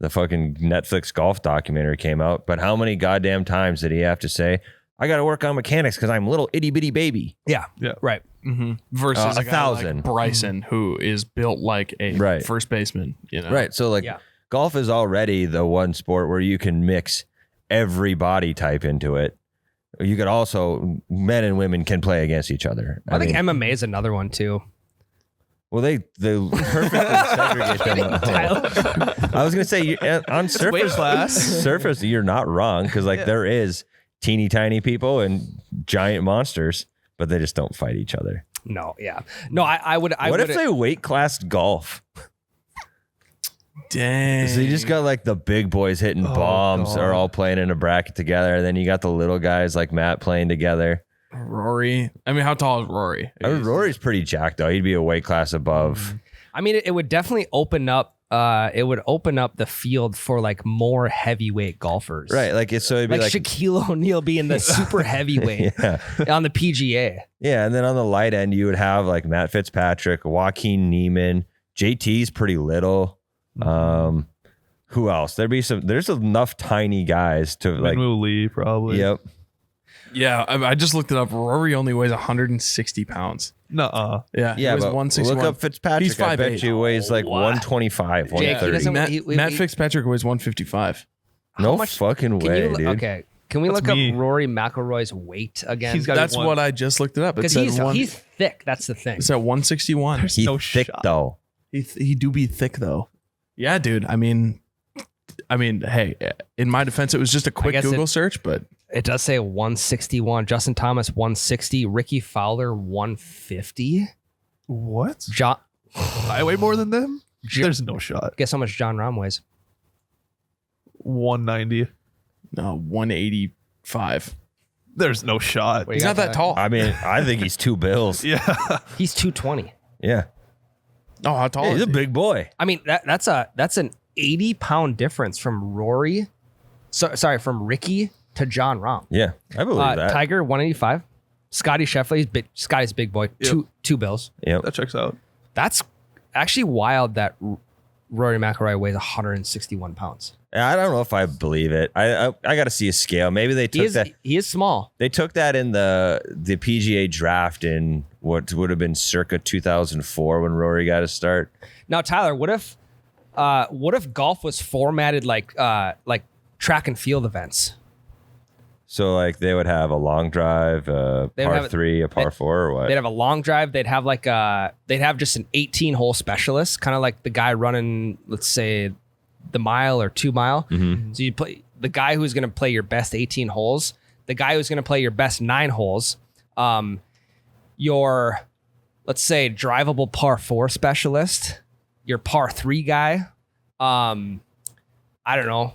fucking Netflix golf documentary came out, but how many goddamn times did he have to say, I got to work on mechanics because I'm a little itty bitty baby. Yeah. Yeah. Right. Versus a guy 1,000. like Bryson, who is built like a Right. first baseman. You know. Right. So like Yeah. golf is already the one sport where you can mix every body type into it. You could also, men and women can play against each other. I think MMA is another one too. well, they perfectly segregate them. I was gonna say on surface surface, you're not wrong because like there is teeny tiny people and giant monsters, but they just don't fight each other. No. Yeah. No. I would. What if they weight classed golf? Dang. So you just got like the big boys hitting bombs God. are all playing in a bracket together. And then you got the little guys like Matt playing together. Rory. I mean, how tall is Rory? I mean, Rory's pretty jacked though. He'd be a weight class above. I mean, it would definitely open up. It would open up the field for like more heavyweight golfers. Right. Like so it'd be Like Shaquille O'Neal being the super heavyweight on the PGA. Yeah. And then on the light end, you would have like Matt Fitzpatrick, Joaquin Neiman, JT's pretty little. Who else? There's enough tiny guys to like, Minwoo Lee probably. yep. Yeah, I just looked it up. Rory only weighs 160 pounds. Nuh-uh. Yeah, Yeah, he weighs but 161. look up Fitzpatrick. He's I bet 5'8". you weighs like 125, Jake, he 130. doesn't- Matt, Matt Fitzpatrick weighs 155. No much- fucking way, dude. Okay. Can we That's look me. up Rory McIlroy's weight again? He's got- That's one. what I just looked it up. It Because said he's thick. That's the thing. it's at 161. He's no thick shot. though. He do be thick though. Yeah, dude. I mean, hey, in my defense, it was just a quick guess Google search, but It does say 161. Justin Thomas 160. Ricky Fowler 150. What? John, I weigh more than them? Ju- There's no shot. guess how much John Rahm weighs? 190. no, 185. There's no shot. What do you He's got not for that tall. I mean, I think he's 2 bills. Yeah. He's 220. Yeah. Oh, how tall He's is a he? big boy. I mean, that's an 80-pound difference from Rory. From Ricky to John Rahm. Yeah, I believe that. Tiger 185. Scotty Scheffler's big. Scotty's big boy. Yep. Two bills. Yep. That checks out. That's actually wild that Rory McIlroy weighs 161 pounds. I don't know if I believe it. I got to see a scale. Maybe they took that. He is small. They took that in the PGA draft in what would have been circa 2004 when Rory got his start. Now, Tyler, what if golf was formatted like track and field events? So like they would have a long drive, a They would par have- 3, a par 4, or what? They'd have a long drive. They'd have just an 18-hole specialist, kind of like the guy running, let's say, the mile or 2 mile. Mm-hmm. So you play the guy who's going to play your best 18 holes, the guy who's going to play your best 9 holes, your, let's say, drivable par 4 specialist, your par 3 guy, I don't know,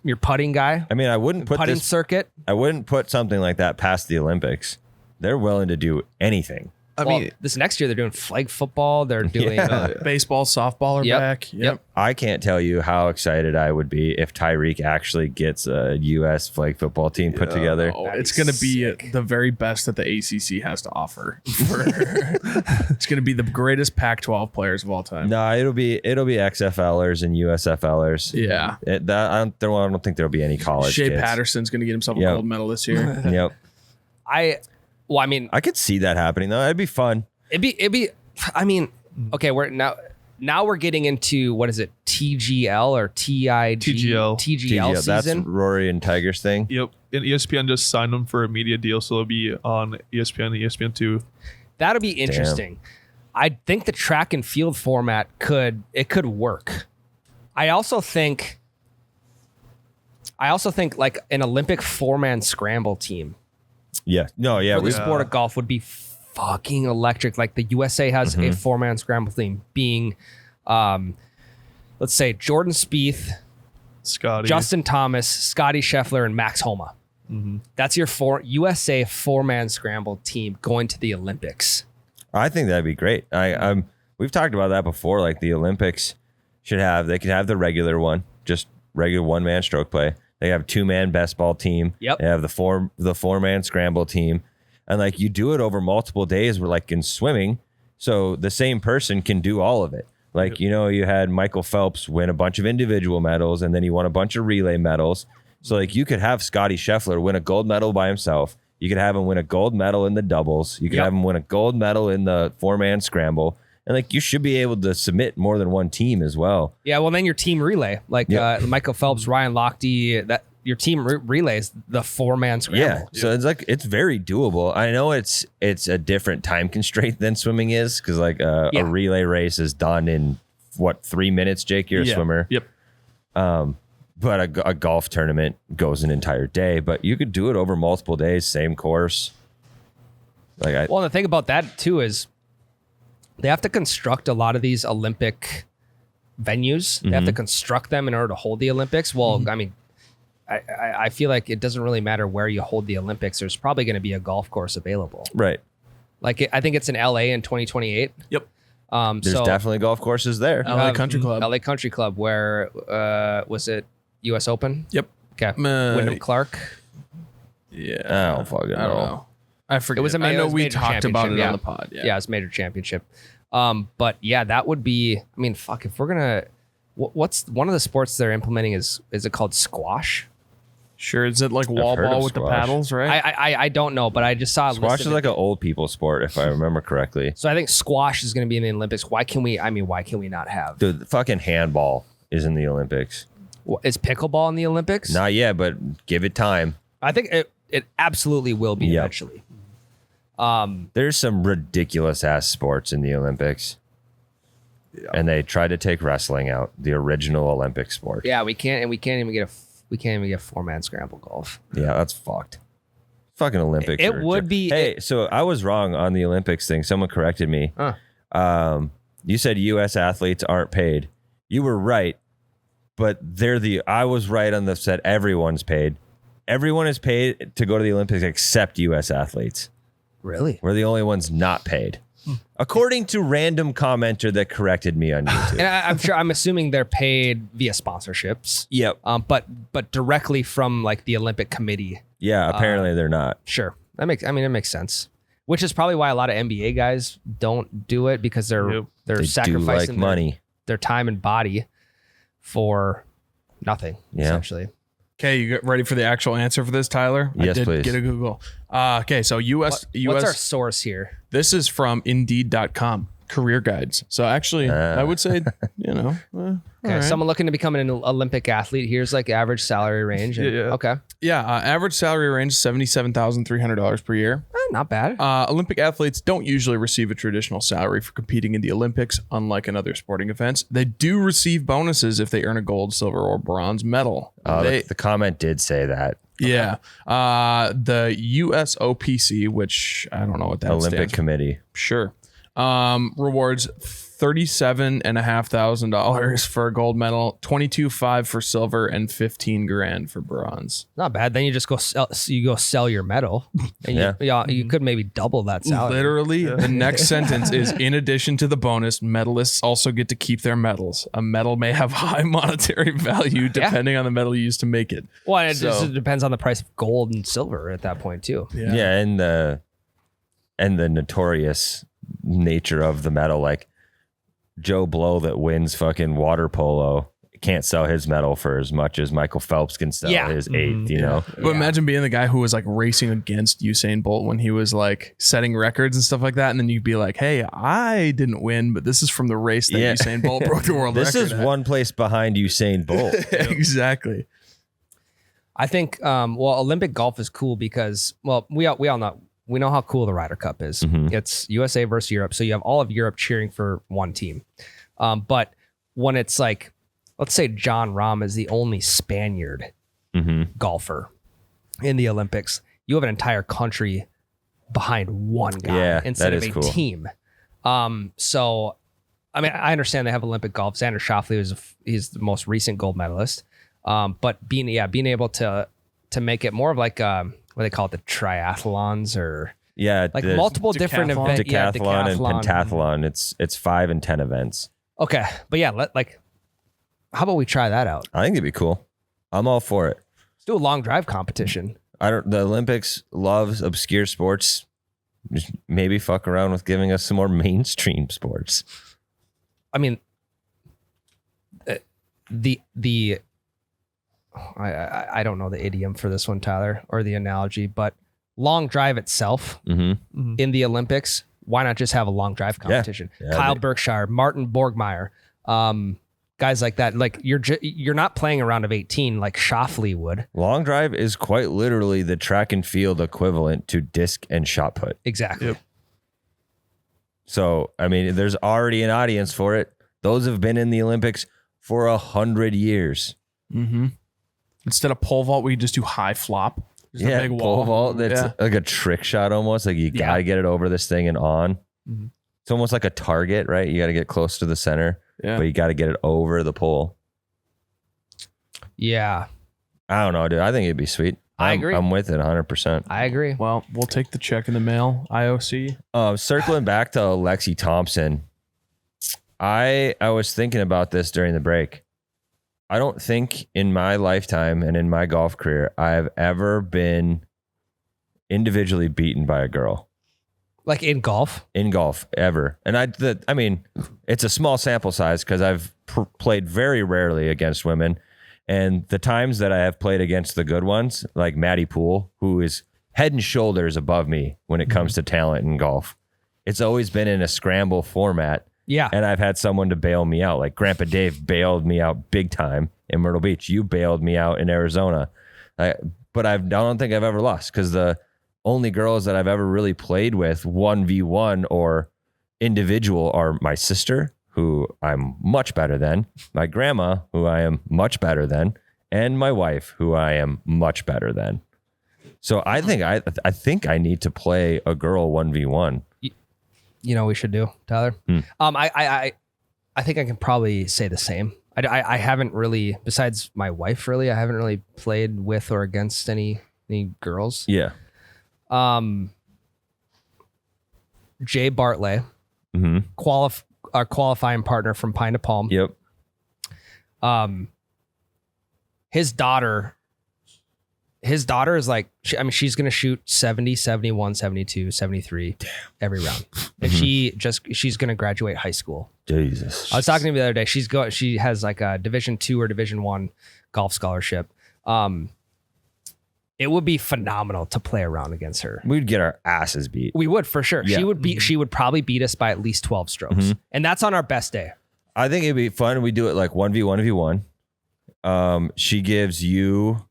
your putting guy, I mean, I wouldn't put putting circuit. I wouldn't put something like that past the Olympics. They're willing to do anything. I Well, mean, this next year they're doing flag football. They're doing Baseball, softball are Yep. back. Yep. I can't tell you how excited I would be if Tyreek actually gets a U.S. flag football team put together. Oh, That'd it's be going to be sick. the very best that the ACC has to offer. It's going to be the greatest Pac-12 players of all time. No, it'll be XFLers and USFLers. Yeah. I don't think there'll be any college Shea kids. Patterson's going to get himself a Yep. gold medal this year. Yep. I mean, I could see that happening though. That'd be fun. it'd be, I mean, okay, we're now, now we're getting into, what is it, TGL or TGL. TGL That's season. Rory and Tiger's thing. Yep. And ESPN just signed them for a media deal, so they'll be on ESPN and ESPN2. That'll be interesting. I think the track and field format could work. I also think like an Olympic 4-man scramble team Yeah. No, yeah. for the sport of golf would be fucking electric. Like the USA has a 4-man scramble team being, let's say Jordan Spieth, Scotty. Justin Thomas, Scotty Scheffler, and Max Homa. That's your USA 4-man scramble team going to the Olympics. I think that'd be great. We've talked about that before. Like the Olympics could have the regular one, just regular 1-man stroke play. They have 2-man best ball team. Yep. They have the 4-man scramble team. And like you do it over multiple days, where like in swimming, so the same person can do all of it. Like, you had Michael Phelps win a bunch of individual medals, and then he won a bunch of relay medals. So like you could have Scotty Scheffler win a gold medal by himself. You could have him win a gold medal in the doubles. You could have him win a gold medal in the 4-man scramble. And like you should be able to submit more than one team as well. Yeah, well then your team relay, like Michael Phelps, Ryan Lochte, that your team relays the 4-man scramble. Yeah, so it's like it's very doable. I know it's a different time constraint than swimming is, because like a relay race is done in 3 minutes. Jake, you're a swimmer. Yep. But a golf tournament goes an entire day. But you could do it over multiple days, same course. Well, the thing about that too is they have to construct a lot of these Olympic venues. They have to construct them in order to hold the Olympics. Well, I mean, I feel like it doesn't really matter where you hold the Olympics. There's probably going to be a golf course available. Right. Like I think it's in LA in 2028. Yep. There's definitely golf courses there. LA Country Club. LA Country Club, where was it? U.S. Open. Yep. Okay. Wyndham Clark. Yeah. I don't fucking I don't know. I forget. It was I know we talked about it on the pod. Yeah, it's major championship. But yeah, that would be. I mean, fuck. If we're gonna, what's one of the sports they're implementing is it called squash? Sure. Is it like wall heard of ball with the squash. paddles, right? I don't know, but I just saw Squash is like an old people sport, if I remember correctly. So I think squash is going to be in the Olympics. Why can we not have? Dude, the fucking handball is in the Olympics. Is pickleball in the Olympics? Not yet, but give it time. I think it absolutely will be eventually. There's some ridiculous ass sports in the Olympics. Yeah. And they tried to take wrestling out, the original Olympic sport. Yeah, we can't even get 4-man scramble golf. Yeah, that's fucked. Fucking Olympics. It would be. Hey, so I was wrong on the Olympics thing. Someone corrected me. You said U.S. athletes aren't paid. You were right, but I was right on the set. Everyone's paid. Everyone is paid to go to the Olympics except U.S. athletes. Really? We're the only ones not paid. According to random commenter that corrected me on YouTube. And I'm assuming they're paid via sponsorships. Yep. But directly from like the Olympic Committee. Yeah, apparently they're not. Sure. It makes sense. Which is probably why a lot of NBA guys don't do it, because they're They sacrificing do like money. their time and body for nothing, essentially. Okay, you ready for the actual answer for this, Tyler? Yes, I did please. Get a Google. Okay, so What's our source here? This is from Indeed.com, career guides. So actually, I would say, Okay, someone looking to become an Olympic athlete. Here's like average salary range. Okay, average salary range $77,300 per year. not bad. Olympic athletes don't usually receive a traditional salary for competing in the Olympics, unlike in other sporting events. They do receive bonuses if they earn a gold, silver, or bronze medal. The comment did say that. Yeah. The USOPC, which I don't know what that Olympic stands for. Committee. Sure. Rewards $37,500 for a gold medal, $22,500 for silver, and $15,000 for bronze. Not bad. Then you just go sell your medal, and you could maybe double that salary. Literally, the next sentence is: in addition to the bonus, medalists also get to keep their medals. A medal may have high monetary value depending on the metal used to make it. Well, it just depends on the price of gold and silver at that point too. Yeah, and the notorious nature of the medal, like Joe Blow that wins fucking water polo can't sell his medal for as much as Michael Phelps can sell his eighth, you know? But imagine being the guy who was like racing against Usain Bolt when he was like setting records and stuff like that. And then you'd be like, hey, I didn't win, but this is from the race that Usain Bolt broke the world record. This is one place behind Usain Bolt. Exactly. I think, Olympic golf is cool because, we all know, we know how cool the Ryder Cup is. It's USA versus Europe. So you have all of Europe cheering for one team. But when it's like, let's say John Rahm is the only Spaniard golfer in the Olympics, you have an entire country behind one guy instead of a team. So, I mean, I understand they have Olympic golf. Xander Schauffele he's the most recent gold medalist. But being able to make it more of like what they call it, the triathlons or like multiple different events, decathlon and pentathlon. It's 5 and 10 events. Okay, but how about we try that out? I think it'd be cool. I'm all for it. Let's do a long drive competition. The Olympics loves obscure sports. Just maybe fuck around with giving us some more mainstream sports. I mean, I don't know the idiom for this one, Tyler, or the analogy, but long drive itself in the Olympics, why not just have a long drive competition? Kyle Berkshire, Martin Borgmeyer, guys like that. Like you're not playing a round of 18 like Schauffele would. Long drive is quite literally the track and field equivalent to disc and shot put. Exactly. Yep. So, I mean, there's already an audience for it. Those have been in the Olympics for 100 years. Instead of pole vault, we just do high flop. Just a big wall. Pole vault. That's like a trick shot almost. Like you got to get it over this thing and on. It's almost like a target, right? You got to get close to the center, but you got to get it over the pole. Yeah. I don't know, dude. I think it'd be sweet. I agree. I'm with it 100%. I agree. Well, we'll take the check in the mail, IOC. Circling back to Lexi Thompson, I was thinking about this during the break. I don't think in my lifetime and in my golf career, I've ever been individually beaten by a girl. Like in golf? In golf, ever. And I mean, it's a small sample size because I've played very rarely against women. And the times that I have played against the good ones, like Maddie Poole, who is head and shoulders above me when it comes to talent in golf, it's always been in a scramble format. Yeah. And I've had someone to bail me out. Like Grandpa Dave bailed me out big time in Myrtle Beach. You bailed me out in Arizona. But I don't think I've ever lost because the only girls that I've ever really played with 1v1 or individual are my sister, who I'm much better than, my grandma, who I am much better than, and my wife, who I am much better than. So I think I need to play a girl 1v1. You know what we should do, Tyler? I think I can probably say the same. I haven't really, besides my wife, really, I haven't really played with or against any girls. Yeah. Jay Bartley, our qualifying partner from Pine to Palm. Yep. His daughter is like, she's going to shoot 70, 71, 72, 73 every round. And she's going to graduate high school. Jesus. I was talking to him the other day. She has like a Division II or Division I golf scholarship. It would be phenomenal to play around against her. We'd get our asses beat. We would for sure. Yeah. She would probably beat us by at least 12 strokes. And that's on our best day. I think it'd be fun. We do it like 1v1v1. She gives you,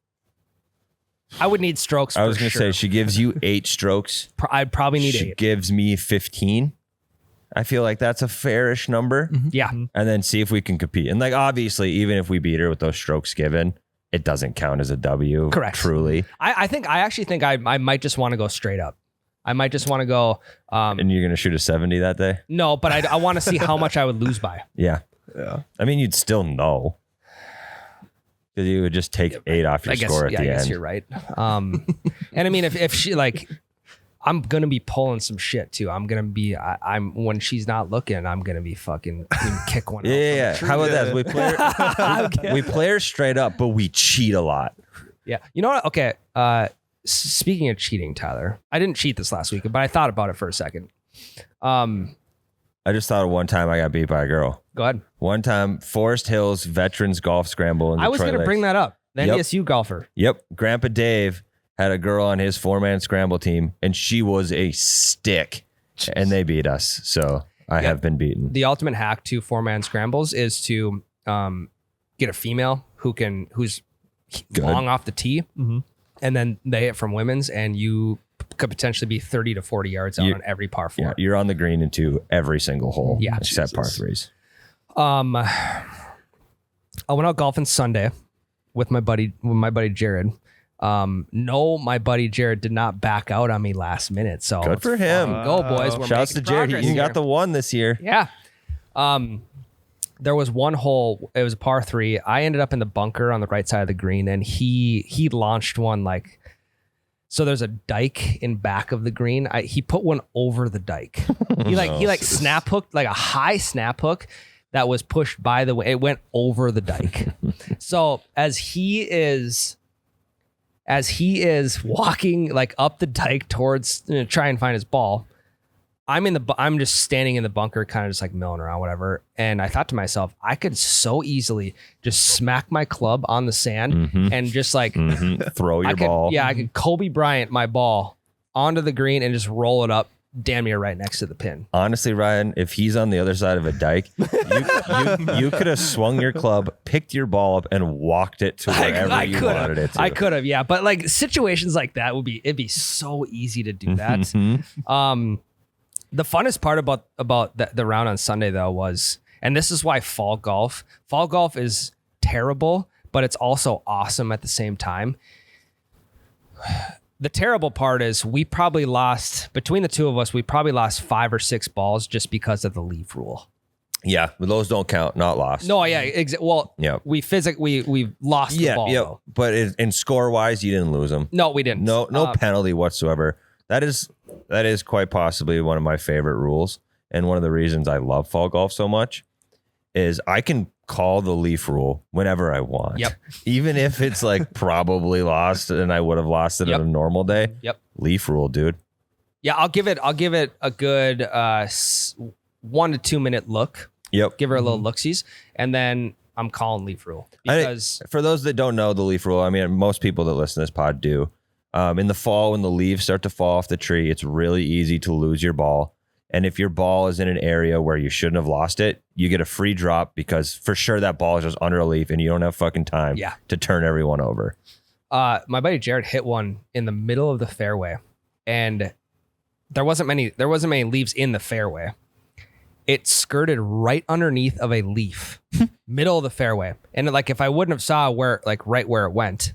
I would need strokes. I was going to say she gives you 8 strokes. I'd probably need 8. She gives me 15. I feel like that's a fairish number. Yeah. And then see if we can compete. And like, obviously, even if we beat her with those strokes given, it doesn't count as a W. Correct. Truly. I actually think I might just want to go straight up. I might just want to go. And you're going to shoot a 70 that day? No, but I want to see how much I would lose by. Yeah. I mean, you'd still know. Because you would just take 8 off your score at the end. I guess you're right. And I mean, if she like, I'm gonna be pulling some shit too. I'm gonna be. I'm when she's not looking. I'm gonna be fucking kick one. Yeah. How about that? We play her straight up, but we cheat a lot. Yeah. You know what? Okay. Speaking of cheating, Tyler, I didn't cheat this last week, but I thought about it for a second. I just thought of one time I got beat by a girl. Go ahead. One time, Forest Hills Veterans Golf Scramble in I was Detroit going to Lakes. bring that up. The Yep. NDSU golfer. Yep. Grandpa Dave had a girl on his 4-man scramble team, and she was a stick, and they beat us. So I have been beaten. The ultimate hack to 4-man scrambles is to get a female who's Good. long off the tee, Mm-hmm. and then they hit from women's, and you could potentially be 30 to 40 yards out You- on every par 4. Yeah, you're on the green into every single hole, Yeah. except par Jesus. 3s. I went out golfing Sunday with my buddy Jared. No, my buddy Jared did not back out on me last minute. So Good for him. fucking go, boys. We're Shouts to making Jared. progress You here. got the one this year. Yeah. There was one hole. It was a par 3. I ended up in the bunker on the right side of the green, and he launched one like. So there's a dike in back of the green. He put one over the dike. He snap hooked like a high snap hook that was pushed by the way. It went over the dike. So as he is walking like up the dike towards try and find his ball, I'm just standing in the bunker, kind of just like milling around, whatever. And I thought to myself, I could so easily just smack my club on the sand and just like Throw your I could, ball. yeah, I could Kobe Bryant my ball onto the green and just roll it up damn near right next to the pin. Honestly, Ryan, if he's on the other side of a dike, you could have swung your club, picked your ball up, and walked it to wherever you wanted it to. I could have, yeah. But like situations like that it'd be so easy to do that. The funnest part about the round on Sunday though was, and this is why fall golf is terrible, but it's also awesome at the same time. The terrible part is we probably lost, between the two of us, we probably lost 5 or 6 balls just because of the leaf rule. Yeah, but those don't count. Not lost. No, yeah, well, Yeah. we lost the ball. Yeah. Though. But in score wise, you didn't lose them. No, we didn't. No penalty whatsoever. That is quite possibly one of my favorite rules, and one of the reasons I love fall golf so much is I can call the leaf rule whenever I want. Yep. Even if it's like probably lost and I would have lost it on a normal day. Yep. Leaf rule, dude. Yeah, I'll give it a good 1 to 2 minute look. Yep. Give her a little looksies, and then I'm calling leaf rule because For those that don't know the leaf rule, I mean, most people that listen to this pod do. In the fall, when the leaves start to fall off the tree, it's really easy to lose your ball. And if your ball is in an area where you shouldn't have lost it, you get a free drop because for sure that ball is just under a leaf and you don't have fucking time to turn everyone over. my buddy Jared hit one in the middle of the fairway, and there wasn't many leaves in the fairway. It skirted right underneath of a leaf, middle of the fairway. And like, if I wouldn't have saw right where it went,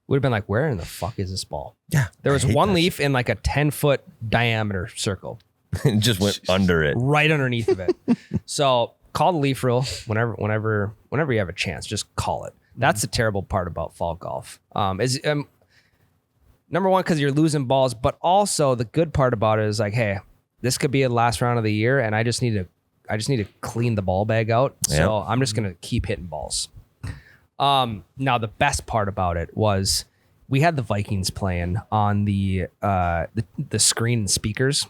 would have been like, where in the fuck is this ball? Yeah. There was one leaf in like a 10-foot diameter circle. It just went under it. Right underneath of it. So call the leaf rule whenever you have a chance, just call it. That's the terrible part about fall golf. Number one, because you're losing balls, but also the good part about it is like, hey, this could be the last round of the year, and I just need to clean the ball bag out. So I'm just gonna keep hitting balls. Now the best part about it was we had the Vikings playing on the screen and speakers.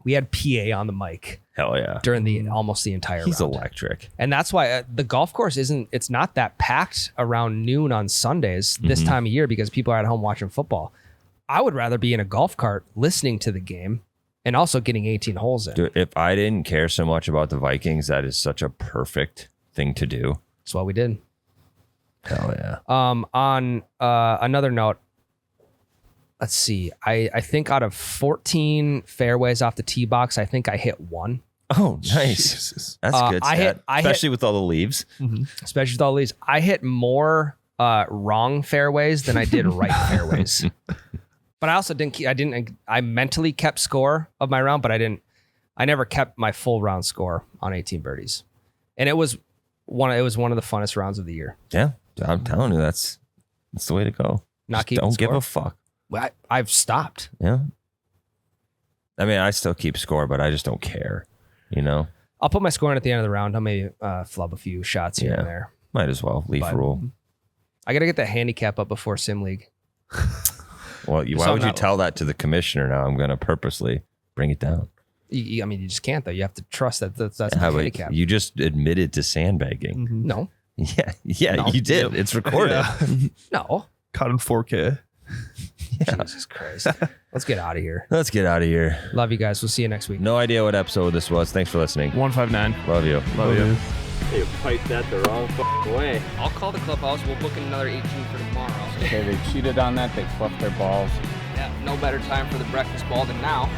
We had PA on the mic Hell yeah. during almost the entire He's round. electric. And that's why the golf course it's not that packed around noon on Sundays this time of year because people are at home watching football. I would rather be in a golf cart listening to the game and also getting 18 holes in. Dude, if I didn't care so much about the Vikings, that is such a perfect thing to do. That's what we did. Hell yeah. On another note, let's see. I think out of 14 fairways off the tee box, I think I hit one. Oh, nice. Jesus. That's good. I Stat. hit- Especially with all the leaves. Especially with all these. I hit more wrong fairways than I did right fairways. But I also I mentally kept score of my round, but I never kept my full round score on 18 birdies. And it was one of the funnest rounds of the year. Yeah. I'm telling you, that's the way to go. Not Just keeping don't score. give a fuck. I've stopped. Yeah. I mean, I still keep score, but I just don't care. You know? I'll put my score in at the end of the round. I'll maybe flub a few shots here Yeah. and there. Might as well. Leaf But- rule. I got to get that handicap up before Sim League. Well, why So would you not- tell that to the commissioner now? I'm going to purposely bring it down. I mean, you just can't though. You have to trust that that's the How about handicap. you just admitted to sandbagging? No, Yeah, No. you did. Yep. It's recorded. Yeah. no. Caught in 4K. Jesus Christ. Let's get out of here. Let's get out of here. Love you guys. We'll see you next week. No idea what episode this was. Thanks for listening. 159. Love you. Love you. You piped that the wrong way. I'll call the clubhouse. We'll book another 18 for tomorrow. Okay, they cheated on that. They fluffed their balls. Yeah, no better time for the breakfast ball than now.